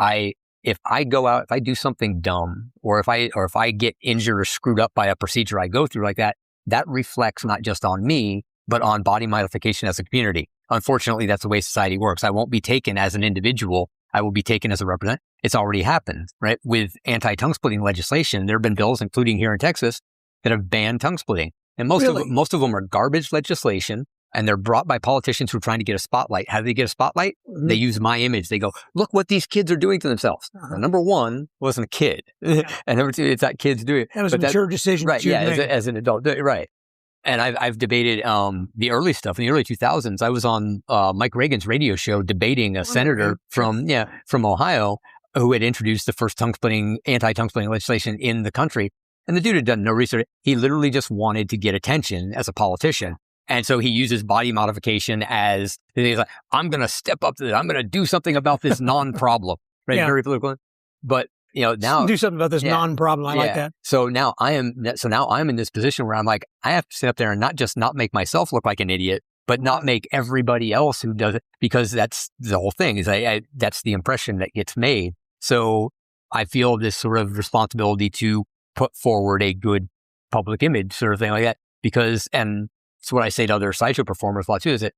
If I go out, if I do something dumb, or if I get injured or screwed up by a procedure I go through like that, that reflects not just on me, but on body modification as a community. Unfortunately, that's the way society works. I won't be taken as an individual. I will be taken as a representative. It's already happened, right? With anti-tongue splitting legislation, there have been bills, including here in Texas, that have banned tongue splitting. And most of them are garbage legislation, and they're brought by politicians who are trying to get a spotlight. How do they get a spotlight? Mm-hmm. They use my image. They go, look what these kids are doing to themselves. Well, number one, wasn't a kid. And number two, it's not kids doing it. That was a mature decision. Right, as an adult. Right. And I've debated the early stuff. In the early 2000s, I was on Mike Reagan's radio show debating a senator from Ohio who had introduced the first anti-tongue splitting legislation in the country. And the dude had done no research. He literally just wanted to get attention as a politician. And so he uses body modification as, he's like, I'm going to step up to this. I'm going to do something about this non-problem. Right? Yeah. Very political. But, now. Do something about this non-problem. I like that. So now I'm in this position where I'm like, I have to sit up there and not just not make myself look like an idiot, but not make everybody else who does it, because that's the whole thing is that's the impression that gets made. So I feel this sort of responsibility to put forward a good public image sort of thing like that, because, and it's what I say to other sideshow performers a lot too, is that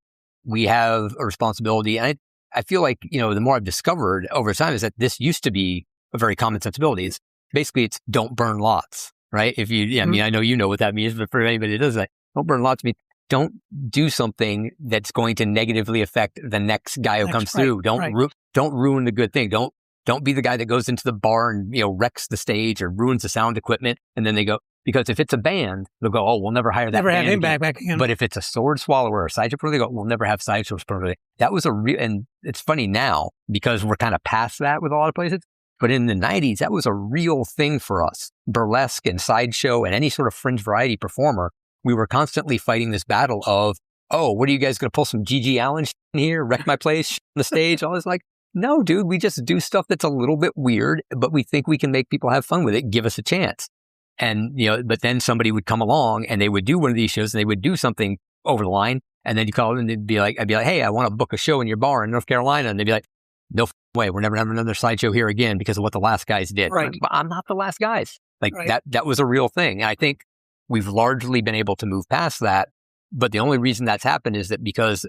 we have a responsibility. And I feel like, the more I've discovered over time is that this used to be a very common sensibility. It's basically don't burn lots, right? If you, I mean, I know what that means, but for anybody that does that, don't burn lots means don't do something that's going to negatively affect the next guy who comes through. Don't ruin the good thing. Don't be the guy that goes into the bar and, wrecks the stage or ruins the sound equipment. And then they go, because if it's a band, they'll go, we'll never hire that never band have him back again. But if it's a sword swallower or a sideshow performer, they go, we'll never have sideshow performer. That was and it's funny now because we're kind of past that with a lot of places. But in the 90s, that was a real thing for us. Burlesque and sideshow and any sort of fringe variety performer, we were constantly fighting this battle of, what are you guys going to pull some G.G. Allen in here, wreck my place on the stage? All this like, no, dude, we just do stuff that's a little bit weird, but we think we can make people have fun with it. Give us a chance. And, but then somebody would come along and they would do one of these shows and they would do something over the line. And then you call them and I'd be like, hey, I want to book a show in your bar in North Carolina. And they'd be like, no way, we're never having another sideshow here again because of what the last guys did. Right. But I'm not the last guys. Like Right. that was a real thing. And I think we've largely been able to move past that. But the only reason that's happened is that because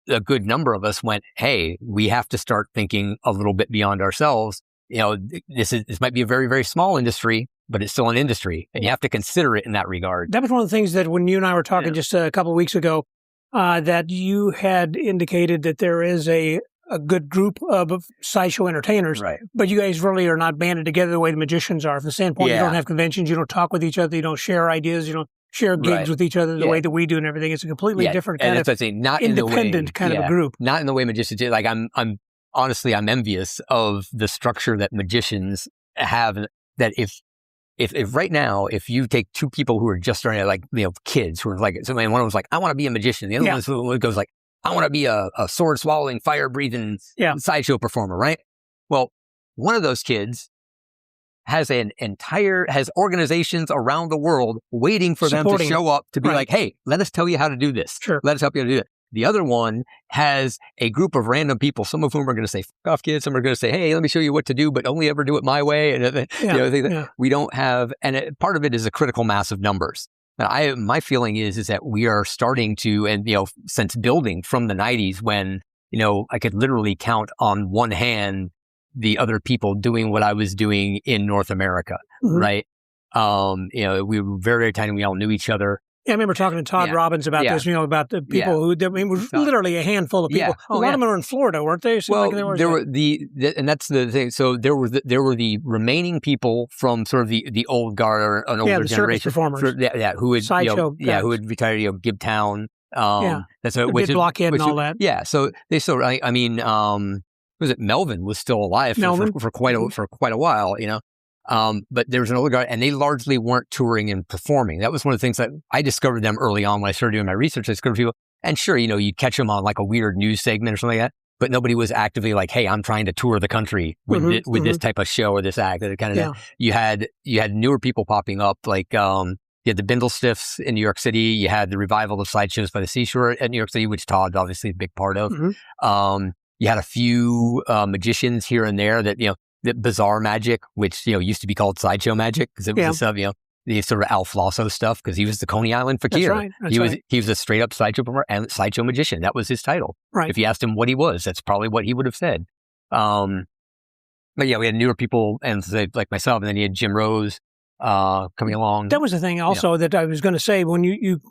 a good number of us went, hey, we have to start thinking a little bit beyond ourselves. This might be a very, very small industry, but it's still an industry, and you have to consider it in that regard. That was one of the things that when you and I were talking just a couple of weeks ago, that you had indicated that there is a good group of sideshow entertainers, Right. but you guys really are not banded together the way the magicians are. From the standpoint, you don't have conventions, you don't talk with each other, you don't share ideas, you don't share gigs Right. with each other the way that we do and everything. It's a completely different kind of not independent kind of a group. Not in the way magicians do. Like I'm honestly, I'm envious of the structure that magicians have. That if right now, if you take two people who are just starting out, like, kids who are like, one of them was like, I want to be a magician. The other one goes like, I want to be a sword swallowing, fire breathing sideshow performer, right? Well, one of those kids has has organizations around the world waiting for them to show up to be like, hey, let us tell you how to do this. Sure. Let us help you to do it. The other one has a group of random people, some of whom are going to say, fuck off, kids. Some are going to say, hey, let me show you what to do, but only ever do it my way. And we don't have, and part of it is a critical mass of numbers. And my feeling is that we are starting to, and, since building from the 90s when, I could literally count on one hand the other people doing what I was doing in North America, right? We were very, very tiny. We all knew each other. Yeah, I remember talking to Todd Robbins about this, about the people who, it was literally a handful of people. A lot of them were in Florida, weren't they? And that's the thing. So there were the remaining people from sort of the old guard or an older the generation. Performers. Who had, who had retired, Gibtown. That's which blockhead and all that. Yeah. So they still, was it Melvin was still alive for quite a while, but there was an older guy, and they largely weren't touring and performing. That was one of the things that I discovered them early on when I started doing my research. I discovered people, and sure, you'd catch them on like a weird news segment or something like that, but nobody was actively like, hey, I'm trying to tour the country with this type of show or this act. That kind of you had newer people popping up, like you had the Bindlestiffs in New York City. You had the revival of sideshows by the seashore at New York City, which Todd's obviously a big part of. You had a few magicians here and there that, the bizarre magic, which, used to be called sideshow magic because it was the stuff, the sort of Al Flosso stuff, because he was the Coney Island fakir. That's right. He was a straight up sideshow performer and sideshow magician. That was his title. Right. If you asked him what he was, that's probably what he would have said. But we had newer people, and like myself, and then you had Jim Rose coming along. That was the thing also that I was going to say when you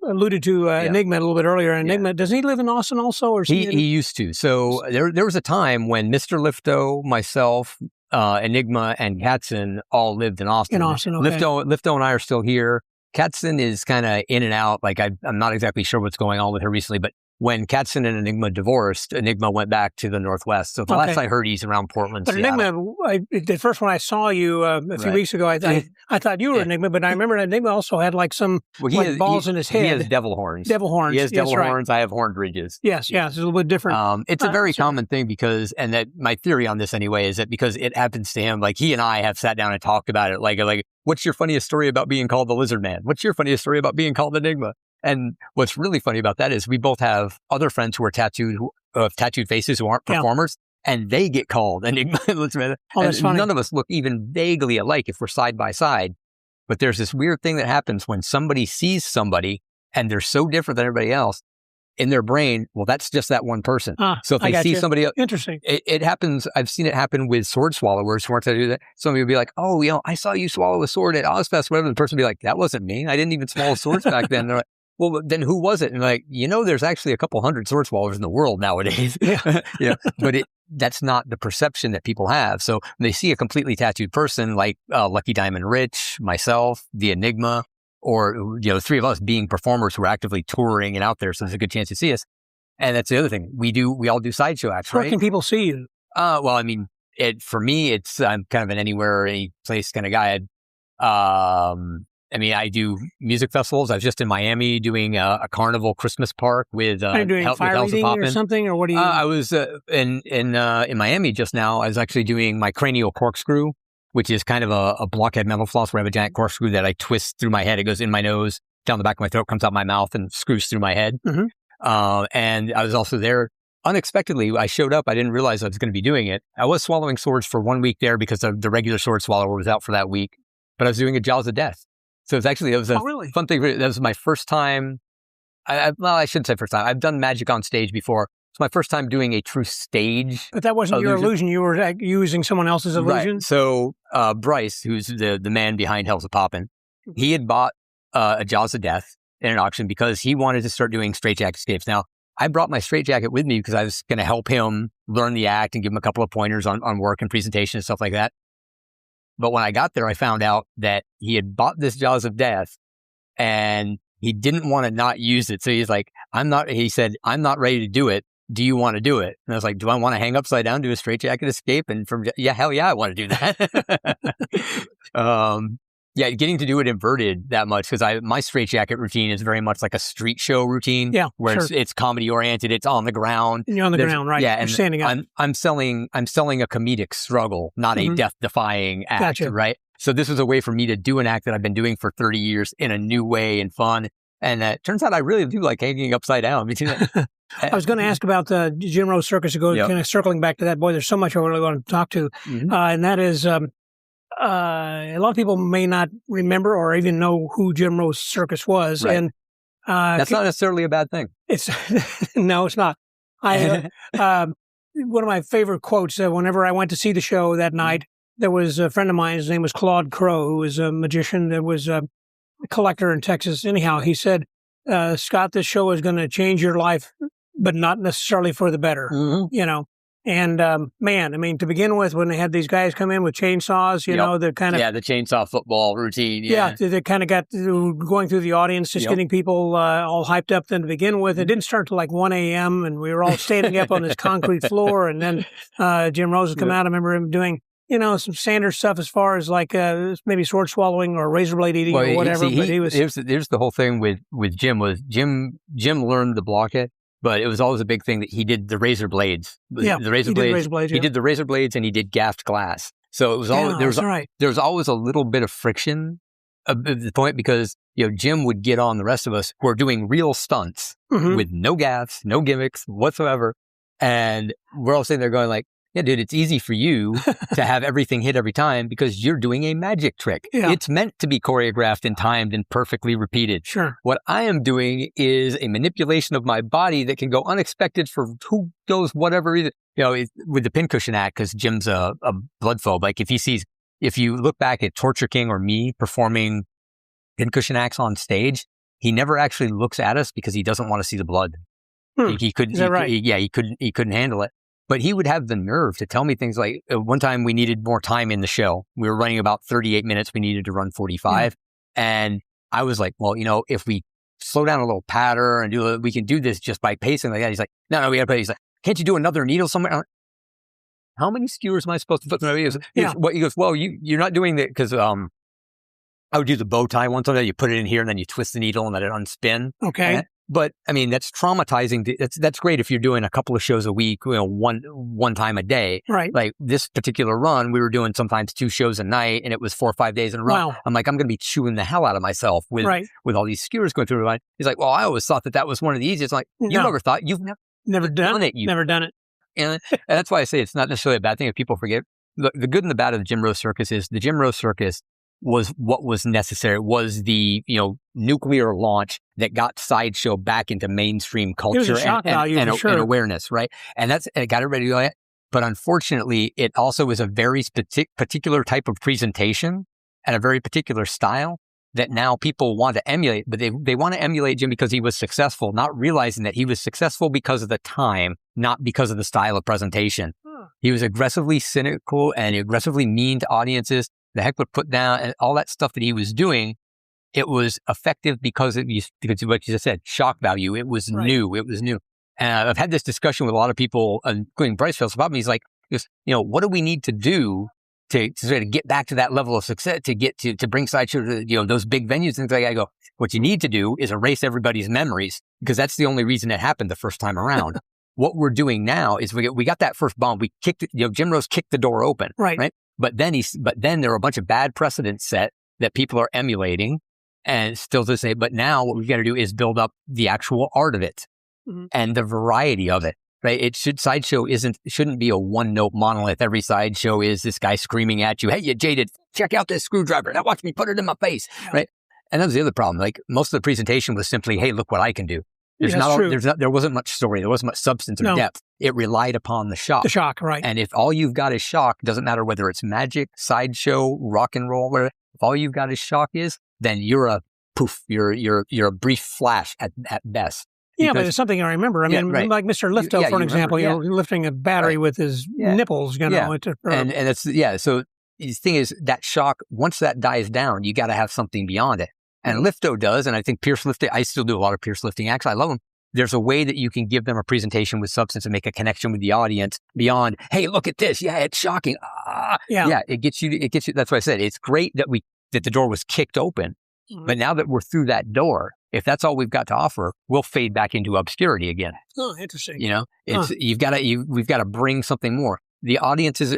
alluded to Enigma a little bit earlier. Enigma, does he live in Austin also? Or he used to. So there was a time when Mr. Lifto, myself, Enigma, and Katzen all lived in Austin. Okay. Lifto and I are still here. Katzen is kind of in and out. Like I'm not exactly sure what's going on with her recently, but when Katzen and Enigma divorced, Enigma went back to the Northwest. So the last I heard, he's around Portland. But Seattle. Enigma, the first one I saw you a few weeks ago, I thought you were Enigma, but I remember Enigma also had like some balls in his head. He has devil horns. Devil horns. He has devil horns. I have horned ridges. Yes, it's a little bit different. It's a very common thing and that my theory on this anyway is that because it happens to him, like he and I have sat down and talked about it. Like, what's your funniest story about being called the Lizard Man? What's your funniest story about being called Enigma? And what's really funny about that is we both have other friends who are tattooed faces who aren't performers, and they get called Enigma. That's funny. None of us look even vaguely alike if we're side by side. But there's this weird thing that happens when somebody sees somebody and they're so different than everybody else. In their brain, well, that's just that one person. So if they see somebody else, interesting. It happens. I've seen it happen with sword swallowers who aren't to do that. Somebody would be like, "Oh, I saw you swallow a sword at Ozfest." Whatever. The person would be like, "That wasn't me. I didn't even swallow swords back then." They're like, well, then who was it? And like, there's actually a couple hundred sword swallowers in the world nowadays. But that's not the perception that people have. So when they see a completely tattooed person like Lucky Diamond Rich, myself, the Enigma, or the three of us being performers who are actively touring and out there, so there's a good chance to see us. And that's the other thing. We all do sideshow acts, right? Where can people see you? Well, I mean, for me, I'm kind of an anywhere or any place kind of guy. I do music festivals. I was just in Miami doing a carnival Christmas park with Are you doing fire reading or something, or what do you? I was in Miami just now. I was actually doing my cranial corkscrew, which is kind of a blockhead metal floss where I have a giant corkscrew that I twist through my head. It goes in my nose, down the back of my throat, comes out my mouth, and screws through my head. And I was also there unexpectedly, I showed up. I didn't realize I was going to be doing it. I was swallowing swords for 1 week there because the regular sword swallower was out for that week, but I was doing a Jaws of Death. So it was a fun thing. That was my first time. I shouldn't say first time. I've done magic on stage before. It's my first time doing a true stage. But that wasn't your illusion. You were using someone else's illusion? Right. So Bryce, who's the man behind Hell's a Poppin', he had bought a Jaws of Death in an auction because he wanted to start doing straitjacket escapes. Now, I brought my straitjacket with me because I was going to help him learn the act and give him a couple of pointers on work and presentation and stuff like that. But when I got there, I found out that he had bought this Jaws of Death and he didn't want to not use it. So he said, I'm not ready to do it. Do you want to do it? And I was like, do I want to hang upside down, do a straitjacket escape? And hell yeah, I want to do that. Getting to do it inverted that much because my straitjacket routine is very much like a street show routine. Yeah, where it's comedy oriented. It's on the ground. And you're on the ground, right? Yeah, you're standing up. I'm selling a comedic struggle, not a death defying act. Gotcha. Right. So this was a way for me to do an act that I've been doing for 30 years in a new way and fun. And it turns out I really do like hanging upside down. I was going to ask about the Jim Rose Circus. Kind of circling back to that. Boy, there's so much I really want to talk to. And that is, a lot of people may not remember or even know who Jim Rose Circus was. Right. And that's not necessarily a bad thing. No, it's not. One of my favorite quotes, whenever I went to see the show that night, there was a friend of mine, his name was Claude Crow, who was a magician that was a collector in Texas. Anyhow, he said, Scott, this show is going to change your life, but not necessarily for the better, And man, I mean, to begin with, when they had these guys come in with chainsaws, they're kind of... Yeah, the chainsaw football routine. Yeah, they kind of got going through the audience, just getting people all hyped up. Then to begin with, it didn't start till like 1 a.m. and we were all standing up on this concrete floor. And then Jim Rose would come out. I remember him doing... some standard stuff as far as like maybe sword swallowing or razor blade eating or whatever. But he was. Here's the whole thing with Jim was Jim learned to block it, but it was always a big thing that he did the razor blades. Yeah, the razor blades. He did the razor blades and he did gaffed glass. So it was always there was always a little bit of friction at the point because Jim would get on the rest of us who are doing real stunts with no gaffs, no gimmicks whatsoever, and we're all sitting there going like, yeah, dude, it's easy for you to have everything hit every time because you're doing a magic trick. Yeah. It's meant to be choreographed and timed and perfectly repeated. Sure. What I am doing is a manipulation of my body that can go unexpected for who knows whatever reason. With the pincushion act, because Jim's a blood phobe. Like if you look back at Torture King or me performing pincushion acts on stage, he never actually looks at us because he doesn't want to see the blood. He couldn't. Is that right? He couldn't handle it. But he would have the nerve to tell me things like, one time we needed more time in the show. We were running about 38 minutes. We needed to run 45. And I was like, well, if we slow down a little pattern and we can do this just by pacing like that. He's like, no, we got to play. He's like, can't you do another needle somewhere? How many skewers am I supposed to put in my videos? He goes, well, you're not doing that because I would do the bow tie one time. You put it in here and then you twist the needle and let it unspin. Okay. But I mean, that's traumatizing. That's great if you're doing a couple of shows a week, one time a day. Right. Like this particular run, we were doing sometimes 2 shows a night, and it was 4 or 5 days in a row. Wow. I'm like, I'm going to be chewing the hell out of myself with all these skewers going through my mind. He's like, well, I always thought that was one of the easiest. I'm like, you never thought you've never done it. You've never done it. And that's why I say it's not necessarily a bad thing if people forget. The good and the bad of the Jim Rose Circus is the Jim Rose Circus was what was necessary, was the, nuclear launch that got Sideshow back into mainstream culture and awareness, right? And it got everybody to do that. But unfortunately, it also is a very particular type of presentation and a very particular style that now people want to emulate, but they want to emulate Jim because he was successful, not realizing that he was successful because of the time, not because of the style of presentation. He was aggressively cynical and aggressively mean to audiences. The heckler put down and all that stuff that he was doing, it was effective because what you just said, shock value. It was new. It was new. And I've had this discussion with a lot of people, including Bryce Phillips, about me. He's like, what do we need to do to sort of get back to that level of success, to get to bring Sideshow to, those big venues and things like that? I go, what you need to do is erase everybody's memories because that's the only reason it happened the first time around. What we're doing now is we got that first bomb. We kicked it, Jim Rose kicked the door open. Right. But then there were a bunch of bad precedents set that people are emulating and still to say, but now what we've got to do is build up the actual art of it and the variety of it. right? Sideshow shouldn't be a one-note monolith. Every sideshow is this guy screaming at you, "Hey, you jaded, check out this screwdriver. Now watch me put it in my face," right? And that was the other problem. Like most of the presentation was simply, "Hey, look what I can do." There wasn't much story. There wasn't much substance or depth. It relied upon the shock. The shock, right. And if all you've got is shock, doesn't matter whether it's magic, sideshow, rock and roll, whatever. If all you've got is shock then you're a poof. You're a brief flash at best. Yeah, but it's something I remember. I mean, like Mr. Lifto, for an example, lifting a battery with his nipples, And it's, So the thing is that shock, once that dies down, you got to have something beyond it. And Lifto does, and I think Pierce lifting, I still do a lot of Pierce lifting acts. I love them. There's a way that you can give them a presentation with substance and make a connection with the audience beyond, "Hey, look at this. Yeah, it's shocking." It gets you. That's what I said. It's great that the door was kicked open. But now that we're through that door, if that's all we've got to offer, we'll fade back into obscurity again. Oh, interesting. We've got to bring something more. The audiences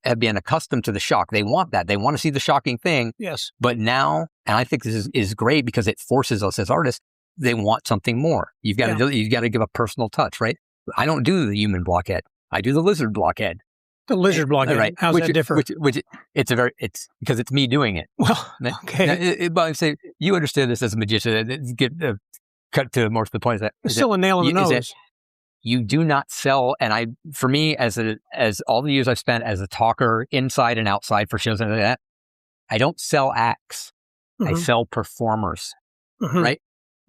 have been accustomed to the shock. They want that. They want to see the shocking thing. Yes. But now, and I think this is great because it forces us as artists, they want something more. You've got to give a personal touch, right? I don't do the human blockhead. I do the lizard blockhead. The lizard blockhead, right? How's that different? It's because it's me doing it. Well, okay. But I say you understand this as a magician. Cut to more to the point. It's still a nail in the nose. You do not sell, and for me, as all the years I've spent as a talker inside and outside for shows and that, I don't sell acts. I sell performers, right?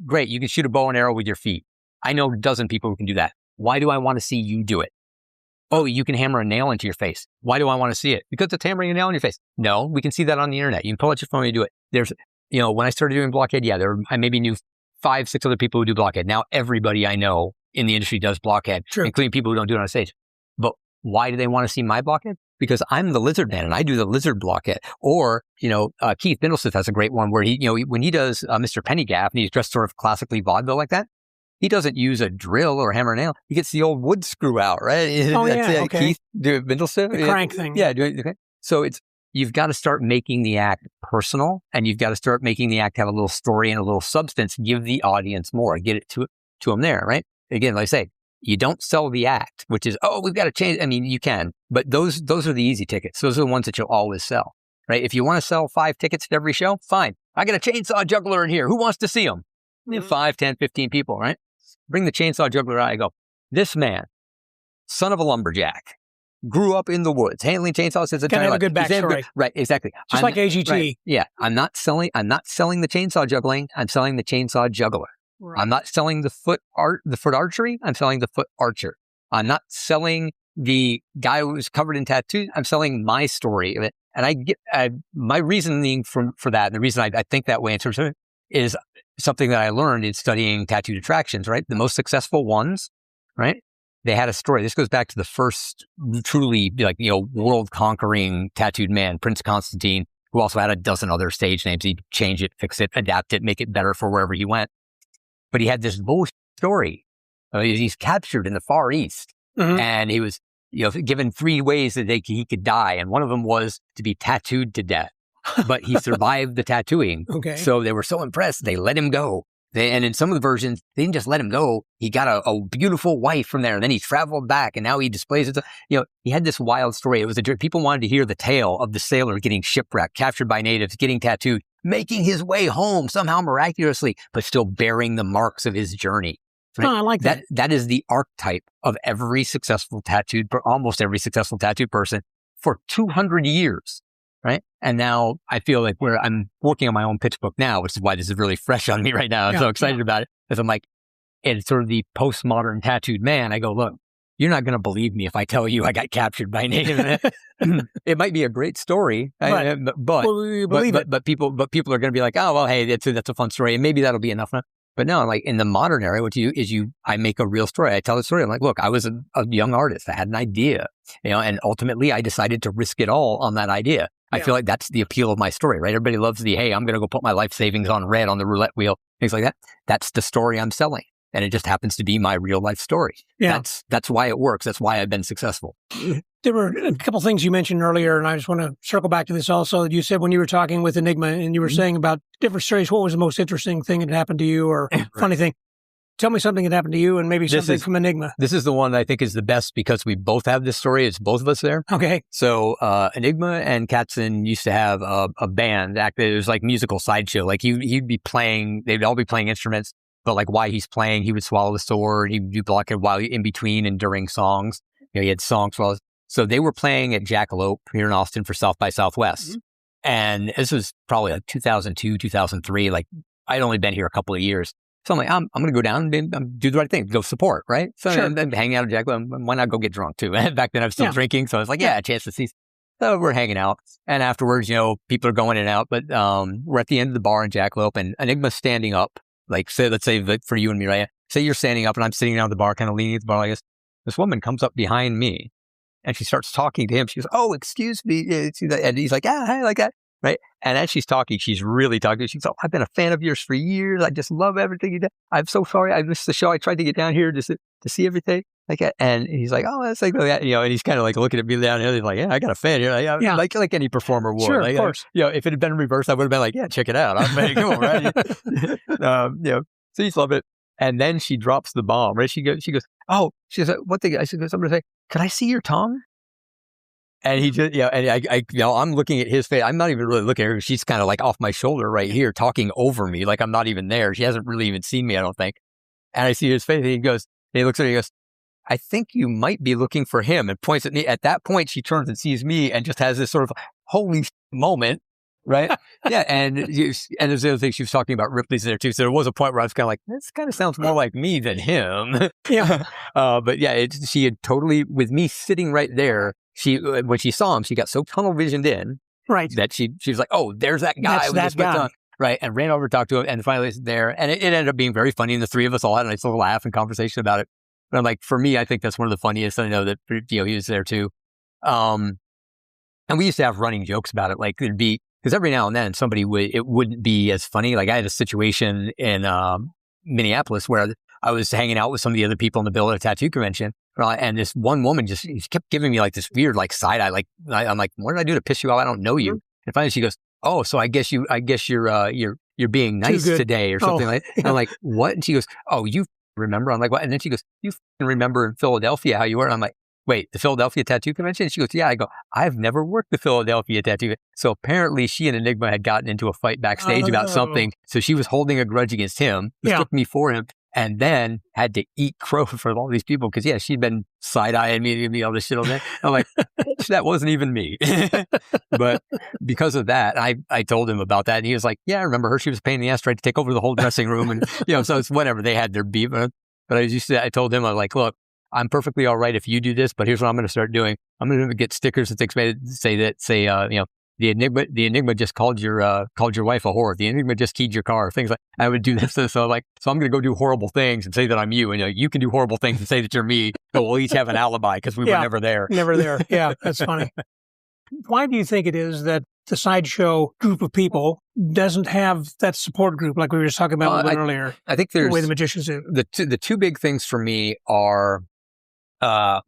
Great. You can shoot a bow and arrow with your feet. I know a dozen people who can do that. Why do I want to see you do it? Oh, you can hammer a nail into your face. Why do I want to see it? Because it's hammering a nail in your face. No, we can see that on the internet. You can pull out your phone and do it. There's, when I started doing blockhead, I maybe knew 5, 6 other people who do blockhead. Now everybody I know in the industry does blockhead, including people who don't do it on stage. But why do they want to see my blockhead? Because I'm the lizard man and I do the lizard blockhead. Or, Keith Bindlesmith has a great one where he, when he does Mr. Pennygaff and he's dressed sort of classically vaudeville like that, he doesn't use a drill or hammer nail. He gets the old wood screw out, right? Oh, okay. Keith Bindlesmith. The crank thing. Yeah. Okay. So you've got to start making the act personal and you've got to start making the act have a little story and a little substance. Give the audience more. Get it to them there, right? Again, like I say, you don't sell the act, which is, we've got to change. I mean, you can, but those are the easy tickets. Those are the ones that you'll always sell, right? If you want to sell 5 tickets to every show, fine. I got a chainsaw juggler in here. Who wants to see him? 5, 10, 15 people, right? Bring the chainsaw juggler out. I go, this man, son of a lumberjack, grew up in the woods, handling chainsaws since a Can have a good backstory. Right, exactly. Just like AGT. Right, yeah, I'm not selling the chainsaw juggling. I'm selling the chainsaw juggler. Right. I'm not selling the foot archery. I'm selling the foot archer. I'm not selling the guy who was covered in tattoos. I'm selling my story of it. And I get my reasoning for that. And the reason I think that way in terms of it is something that I learned in studying tattooed attractions, right? The most successful ones, right? They had a story. This goes back to the first truly world conquering tattooed man, Prince Constantine, who also had a dozen other stage names. He'd change it, fix it, adapt it, make it better for wherever he went. But he had this bullshit story. He's captured in the Far East and he was, given 3 ways that he could die. And one of them was to be tattooed to death. But he survived the tattooing. Okay. So they were so impressed, they let him go. And in some of the versions, they didn't just let him go. He got a beautiful wife from there. And then he traveled back and now he displays it. He had this wild story. It was people wanted to hear the tale of the sailor getting shipwrecked, captured by natives, getting tattooed, making his way home somehow miraculously, but still bearing the marks of his journey. Right? Oh, I like that. That is the archetype of almost every successful tattooed person for 200 years. Right. And now I feel like I'm working on my own pitch book now, which is why this is really fresh on me right now. I'm so excited about it. Because I'm like, it's sort of the postmodern tattooed man. I go, look, you're not going to believe me if I tell you I got captured by native. It might be a great story, right. but people are going to be like, oh, well, hey, that's a fun story. And maybe that'll be enough. But no, like in the modern era, what you do is I make a real story. I tell the story. I'm like, look, I was a young artist. I had an idea, and ultimately I decided to risk it all on that idea. I feel like that's the appeal of my story, right? Everybody loves hey, I'm going to go put my life savings on red on the roulette wheel, things like that. That's the story I'm selling. And it just happens to be my real life story. Yeah. That's why it works. That's why I've been successful. There were a couple things you mentioned earlier, and I just want to circle back to this also. You said when you were talking with Enigma and you were saying about different stories, what was the most interesting thing that happened to you or funny thing? Tell me something that happened to you and maybe something from Enigma. This is the one that I think is the best because we both have this story. It's both of us there. Okay. So Enigma and Katzen used to have a band. It was like musical sideshow. Like he'd be playing, they'd all be playing instruments, but like while he's playing, he would swallow the sword. He'd do block it while in between and during songs. He had songs. So they were playing at Jackalope here in Austin for South by Southwest. Mm-hmm. And this was probably like 2002, 2003. Like I'd only been here a couple of years. So I'm like, I'm going to go down and do the right thing, go support, right? So I'm hanging out at Jackalope. Why not go get drunk too? Back then I was still drinking. So I was like, a chance to see. So we're hanging out. And afterwards, people are going in and out. But we're at the end of the bar in Jackalope and Enigma's standing up. Like, let's say for you and me, right? Say you're standing up and I'm sitting down at the bar, kind of leaning at the bar like this. This woman comes up behind me and she starts talking to him. She goes, "Oh, excuse me." And he's like, "Hi," like that. Right. And as she's talking, she's really talking. She's like, "I've been a fan of yours for years. I just love everything you do. I'm so sorry. I missed the show. I tried to get down here to see everything." Like that. And he's like, "Oh, that's like that." And he's kind of like looking at me down here. He's like, "Yeah, I got a fan here." Like any performer would. Sure, like, of course. If it had been reversed, I would have been like, "Yeah, check it out. I'm very cool, right?" So he's love it. And then she drops the bomb, right? She goes, "Oh," she says, "What thing?" I said, "I'm going to say, could I see your tongue?" And he just, and I'm looking at his face. I'm not even really looking at her. She's kind of like off my shoulder right here, talking over me, like I'm not even there. She hasn't really even seen me, I don't think. And I see his face, and he looks at me, he goes, "I think you might be looking for him," and points at me. At that point, she turns and sees me and just has this sort of holy moment, right? Yeah. And there's the other thing she was talking about, Ripley's there too. So there was a point where I was kind of like, this kind of sounds more like me than him. Yeah. But yeah, she had totally, with me sitting right there, when she saw him, she got so tunnel visioned in, right, that she was like, "Oh, there's that guy." That's that guy. Right. And ran over to talk to him. And finally it's there. And it ended up being very funny. And the three of us all had a nice little laugh and conversation about it. But I'm like, for me, I think that's one of the funniest. I know that, he was there too. And we used to have running jokes about it. Like it'd be, because every now and then it wouldn't be as funny. Like I had a situation in Minneapolis where I was hanging out with some of the other people in the bill at a tattoo convention. And this one woman she kept giving me like this weird like side eye. Like I'm like, "What did I do to piss you off? I don't know you." And finally she goes, "Oh, so I guess you're being nice today or something like that." And I'm like, "What?" And she goes, "Oh, you remember?" I'm like, "What?" And then she goes, "You remember in Philadelphia how you were?" And I'm like, "Wait, the Philadelphia Tattoo Convention?" And she goes, "Yeah." I go, "I've never worked the Philadelphia Tattoo." So apparently she and Enigma had gotten into a fight backstage about something. So she was holding a grudge against him, took me for him. And then had to eat crow for all these people because, she'd been side-eyeing me, giving me all this shit on there. I'm like, that wasn't even me. But because of that, I told him about that. And he was like, "Yeah, I remember her. She was a pain in the ass, tried to take over the whole dressing room." And, so it's whatever. They had their beef. But I told him, I was like, "Look, I'm perfectly all right if you do this, but here's what I'm going to start doing. I'm going to get stickers that say, the Enigma just called your wife a whore. The Enigma just keyed your car." Things like I would do this. So I'm going to go do horrible things and say that I'm you, and you can do horrible things and say that you're me. So we'll each have an alibi because we were never there. Never there. Yeah, that's funny. Why do you think it is that the sideshow group of people doesn't have that support group like we were just talking about a little bit earlier? I think there's the way the magicians do. The two big things for me are, I'll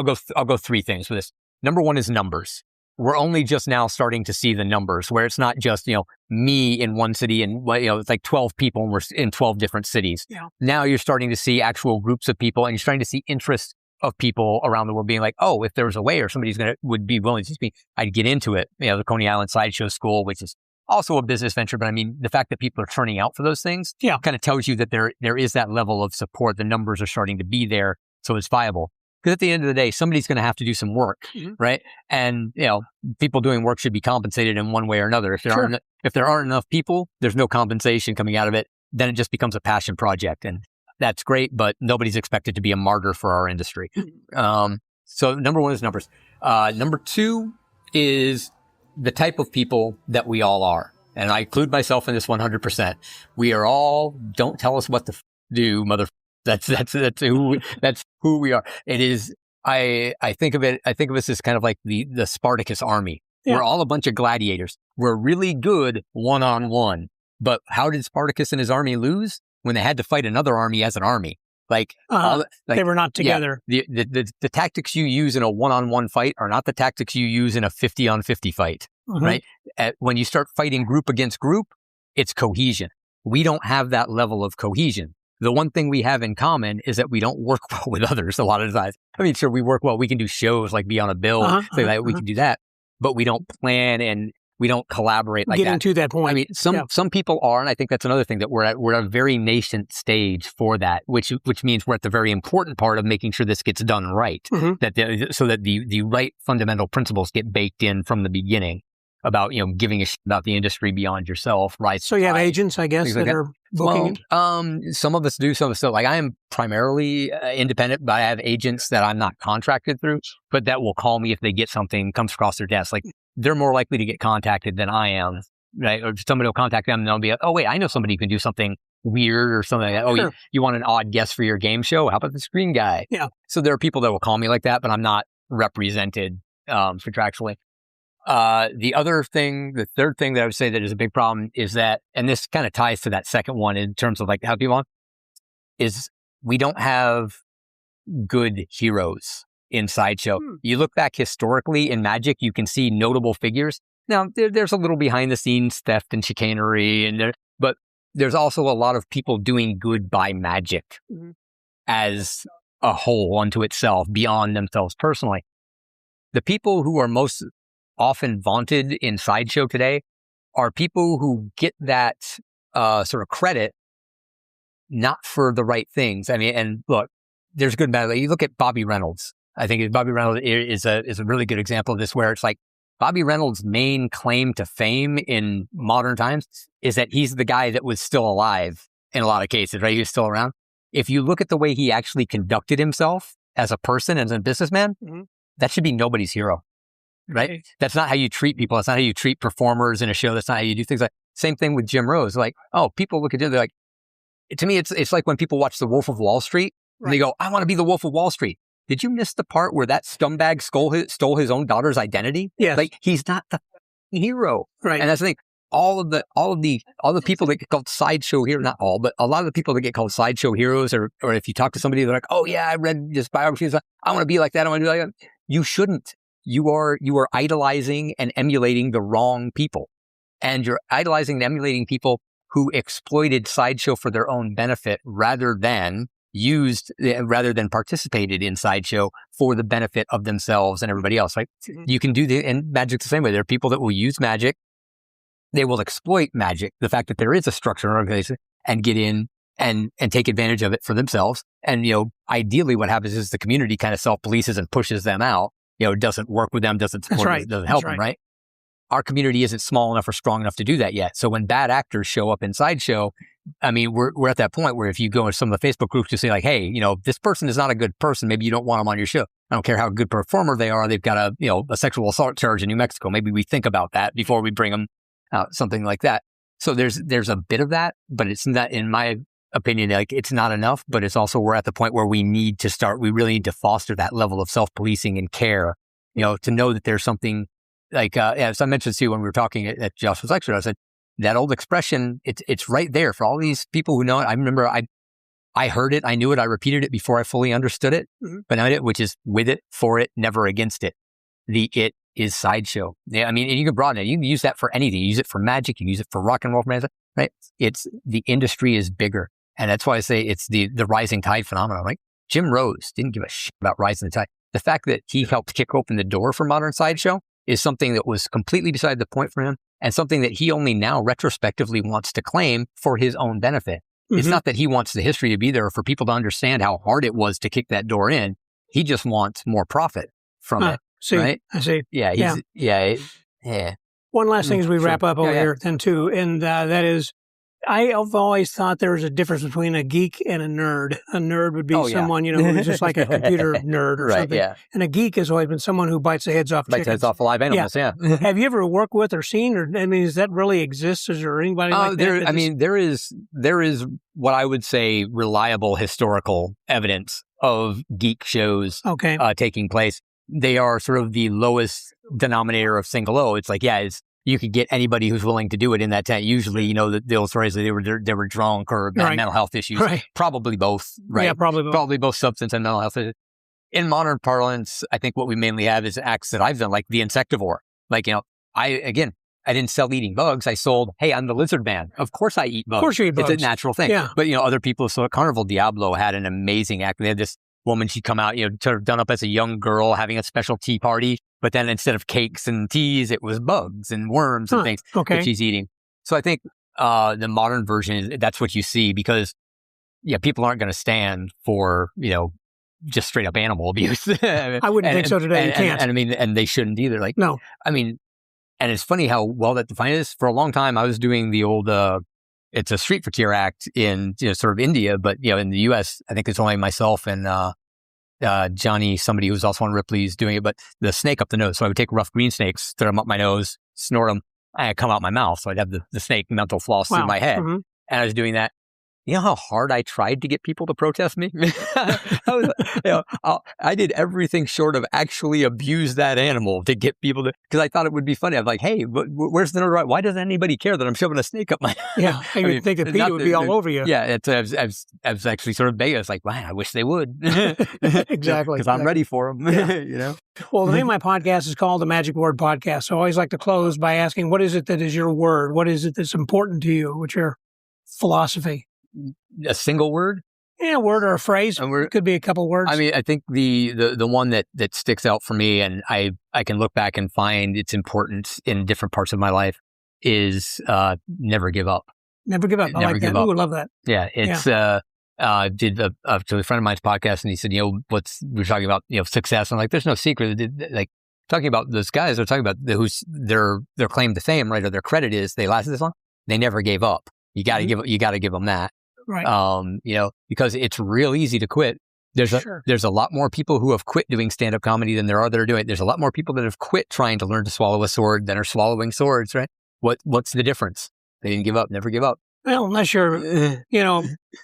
go three things for this. Number one is numbers. We're only just now starting to see the numbers where it's not just, me in one city and, it's like 12 people and we're in 12 different cities. Yeah. Now you're starting to see actual groups of people and you're starting to see interest of people around the world being like, "Oh, if there was a way or somebody's would be willing to teach me, I'd get into it." The Coney Island Sideshow School, which is also a business venture. But I mean, the fact that people are turning out for those things kind of tells you that there is that level of support. The numbers are starting to be there. So it's viable. Because at the end of the day, somebody's going to have to do some work, right? And, people doing work should be compensated in one way or another. If there aren't enough people, there's no compensation coming out of it. Then it just becomes a passion project. And that's great, but nobody's expected to be a martyr for our industry. So number one is numbers. Number two is the type of people that we all are. And I include myself in this 100%. We are all, don't tell us what to do, mother. That's who we are. It is. I think of us as kind of like the Spartacus army. Yeah. We're all a bunch of gladiators. We're really good one-on-one. But how did Spartacus and his army lose? When they had to fight another army as an army. Like they were not together. Yeah, the tactics you use in a one-on-one fight are not the tactics you use in a 50-on-50 fight, right? When you start fighting group against group, it's cohesion. We don't have that level of cohesion. The one thing we have in common is that we don't work well with others a lot of the times. I mean, sure, we work well. We can do shows like Be on a Bill, we can do that, but we don't plan and we don't collaborate like Getting that. to that point. I mean, some people are, and I think that's another thing that we're at a very nascent stage for that, which means we're at the very important part of making sure this gets done right, so that the right fundamental principles get baked in from the beginning about, giving a shit about the industry beyond yourself, right? So you have agents, I guess, that are booking it? Some of us do, some of us don't. Like I am primarily independent, but I have agents that I'm not contracted through, but that will call me if they get something comes across their desk. Like they're more likely to get contacted than I am, right? Or somebody will contact them and they'll be like, oh wait, I know somebody who can do something weird or something like that. Oh, you want an odd guest for your game show? How about the screen guy? Yeah. So there are people that will call me like that, but I'm not represented contractually. The third thing that I would say that is a big problem is that, and this kind of ties to that second one in terms of like how people on, is we don't have good heroes in sideshow. You look back historically in Magic, you can see notable figures. Now there's a little behind the scenes theft and chicanery but there's also a lot of people doing good by Magic as a whole unto itself beyond themselves personally. The people who are most often vaunted in sideshow today are people who get that sort of credit not for the right things. I mean, and look, there's good and bad. You look at Bobby Reynolds. I think Bobby Reynolds is a really good example of this, where it's like Bobby Reynolds' main claim to fame in modern times is that he's the guy that was still alive in a lot of cases, right? He was still around. If you look at the way he actually conducted himself as a person, as a businessman, that should be nobody's hero. Right? That's not how you treat people. That's not how you treat performers in a show. That's not how you do things. Like same thing with Jim Rose. Like, oh, people look at it, they're like, to me, it's like when people watch The Wolf of Wall Street and they go, I want to be the Wolf of Wall Street. Did you miss the part where that scumbag stole his own daughter's identity? Yes. Like he's not the hero. Right. And that's the thing. All the people that get called sideshow heroes, not all, but a lot of the people that get called sideshow heroes, or if you talk to somebody, they're like, oh yeah, I read this biography. I want to be like that. I want to do like that. You shouldn't. You are idolizing and emulating the wrong people. And you're idolizing and emulating people who exploited sideshow for their own benefit rather than participated in sideshow for the benefit of themselves and everybody else. Right? You can do and Magic's the same way. There are people that will use Magic. They will exploit Magic, the fact that there is a structure and organization, and get in and take advantage of it for themselves. And, ideally what happens is the community kind of self-polices and pushes them out. Doesn't work with them, doesn't support them, doesn't help them, right? Our community isn't small enough or strong enough to do that yet. So when bad actors show up in sideshow, I mean, we're at that point where if you go into some of the Facebook groups, you say like, hey, this person is not a good person. Maybe you don't want them on your show. I don't care how good performer they are. They've got a sexual assault charge in New Mexico. Maybe we think about that before we bring them out, something like that. So there's a bit of that, but it's not, in my opinion, like it's not enough, but it's also, we're at the point where we really need to foster that level of self-policing and care, to know that there's something like, as I mentioned to you when we were talking at Josh's lecture, I said, that old expression, it's right there for all these people who know it. I remember I heard it, I knew it, I repeated it before I fully understood it, but now which is with it, for it, never against it. The it is sideshow. Yeah, I mean, and you can broaden it. You can use that for anything. You use it for Magic, you can use it for rock and roll, right? It's the industry is bigger. And that's why I say it's the rising tide phenomenon, right? Jim Rose didn't give a shit about rising the tide. The fact that he helped kick open the door for modern sideshow is something that was completely beside the point for him, and something that he only now retrospectively wants to claim for his own benefit. It's not that he wants the history to be there for people to understand how hard it was to kick that door in. He just wants more profit from it. Right? I see. Yeah. One last thing as we wrap up over here, then too, and that is, I've always thought there was a difference between a geek and a nerd. A nerd would be someone, who's just like a computer nerd or something. Yeah. And a geek has always been someone who bites the heads off chickens. Bites the heads off live animals, yeah. Have you ever worked with or seen, does that really exist? Is there anybody like that? There is what I would say reliable historical evidence of geek shows taking place. They are sort of the lowest denominator of single O. It's like, you could get anybody who's willing to do it in that tent. Usually, the old stories, they were drunk or had mental health issues. Right. Probably both, right? Yeah, probably both substance and mental health issues. In modern parlance, I think what we mainly have is acts that I've done, like the insectivore. Like, I didn't sell eating bugs. I sold, hey, I'm the lizard man. Of course I eat bugs. Of course you eat bugs. It's a natural thing. Yeah. But, other people, so at Carnival, Diablo had an amazing act. They had this woman, she'd come out, sort of done up as a young girl having a special tea party. But then instead of cakes and teas, it was bugs and worms and things that she's eating. So I think the modern version, that's what you see because, people aren't going to stand for, just straight up animal abuse. I wouldn't think so today. You can't. And they shouldn't either. Like, no. And it's funny how well that defined is. For a long time, I was doing the old, it's a street frontier act in, sort of India, but, in the U.S., I think it's only myself and Johnny, somebody who's also on Ripley's doing it, but the snake up the nose. So I would take rough green snakes, throw them up my nose, snort them, and I'd come out my mouth. So I'd have the snake mental floss through my head. Mm-hmm. And I was doing that. You know how hard I tried to get people to protest me? I did everything short of actually abuse that animal to get people to, because I thought it would be funny. I'm like, hey, where's the notoriety? Why doesn't anybody care that I'm shoving a snake up my? Yeah, I would think that PETA would be all over you. Yeah, I was actually sort of begging. I was like, man, I wish they would. Exactly. Because I'm ready for them. Yeah. Well, the name of my podcast is called the Magic Word Podcast. So I always like to close by asking, what is it that is your word? What is it that's important to you? What's your philosophy? A single word? Yeah, a word or a phrase. Could be a couple words. I think the one that sticks out for me, and I can look back and find its importance in different parts of my life, is never give up. Never give up. I like that. I would love that. Yeah, it's did to a friend of mine's podcast, and he said, we're talking about success. I'm like, there's no secret. Like talking about those guys, they're talking about who's their claim to fame, right, or their credit is they lasted this long. They never gave up. You got to give them that. Right. Because it's real easy to quit. There's a lot more people who have quit doing stand-up comedy than there are that are doing it. There's a lot more people that have quit trying to learn to swallow a sword than are swallowing swords, right? What's the difference? They didn't give up, never give up. Well, unless you're,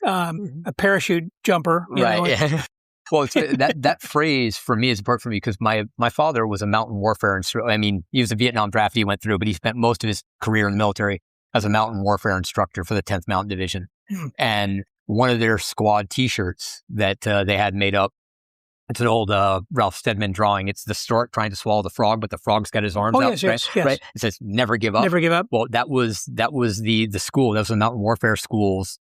a parachute jumper. Right. Well, that phrase for me is important for me because my father was a mountain warfare instructor. He was a Vietnam draft he went through, but he spent most of his career in the military as a mountain warfare instructor for the 10th Mountain Division. And one of their squad T-shirts that they had made up, it's an old Ralph Steadman drawing. It's the stork trying to swallow the frog, but the frog's got his arms out. Yes. Right? It says, never give up. Never give up. Well, that was the school. That was the mountain warfare school's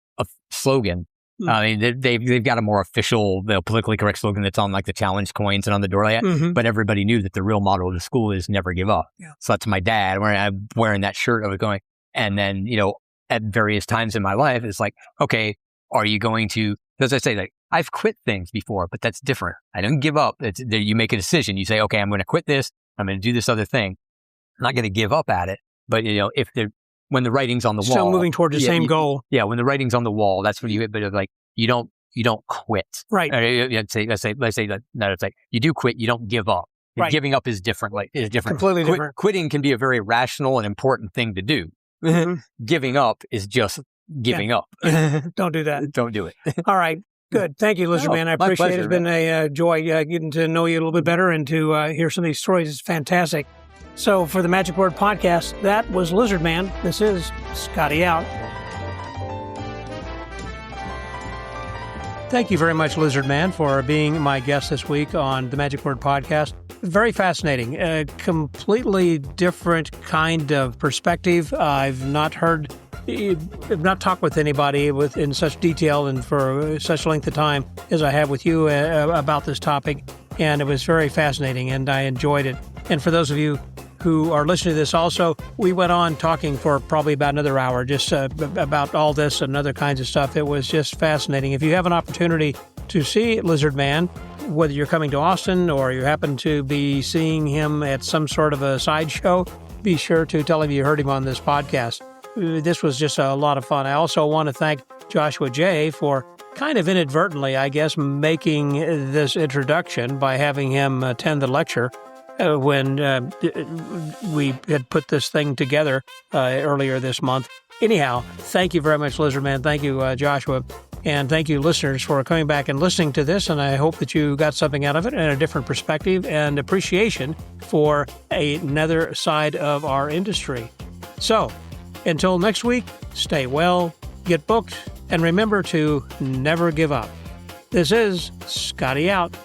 slogan. They've got a more official, politically correct slogan that's on like the challenge coins and on the door. But everybody knew that the real motto of the school is never give up. Yeah. So that's my dad. When I'm wearing that shirt, I was going, and then, at various times in my life, it's like, okay, are you going to, as I say, like, I've quit things before, but that's different. I don't give up. You make a decision. You say, okay, I'm going to quit this. I'm going to do this other thing. I'm not going to give up at it. But, when the writing's on the wall. Still moving towards the same goal. Yeah. When the writing's on the wall, that's when you hit, but like, you don't quit. Right. Let's say that, no, it's like, you do quit, you don't give up. Right. Giving up is different. Completely different. Quitting can be a very rational and important thing to do. Mm-hmm. Giving up is just giving up. Don't do that. Don't do it. All right. Good. Thank you, Lizard Man. I appreciate it. It's been a joy getting to know you a little bit better and to hear some of these stories. It's fantastic. So for the Magic Word Podcast, that was Lizard Man. This is Scotty out. Thank you very much, Lizard Man, for being my guest this week on the Magic Word Podcast. Very fascinating. A completely different kind of perspective. I've not talked with anybody in such detail and for such length of time as I have with you about this topic. And it was very fascinating and I enjoyed it. And for those of you who are listening to this also, we went on talking for probably about another hour just about all this and other kinds of stuff. It was just fascinating. If you have an opportunity to see Lizard Man, whether you're coming to Austin or you happen to be seeing him at some sort of a sideshow, be sure to tell him you heard him on this podcast. This was just a lot of fun. I also want to thank Joshua J. for kind of inadvertently, I guess, making this introduction by having him attend the lecture when we had put this thing together earlier this month. Anyhow, thank you very much, Lizard Man. Thank you, Joshua. And thank you, listeners, for coming back and listening to this. And I hope that you got something out of it and a different perspective and appreciation for another side of our industry. So, until next week, stay well, get booked, and remember to never give up. This is Scotty out.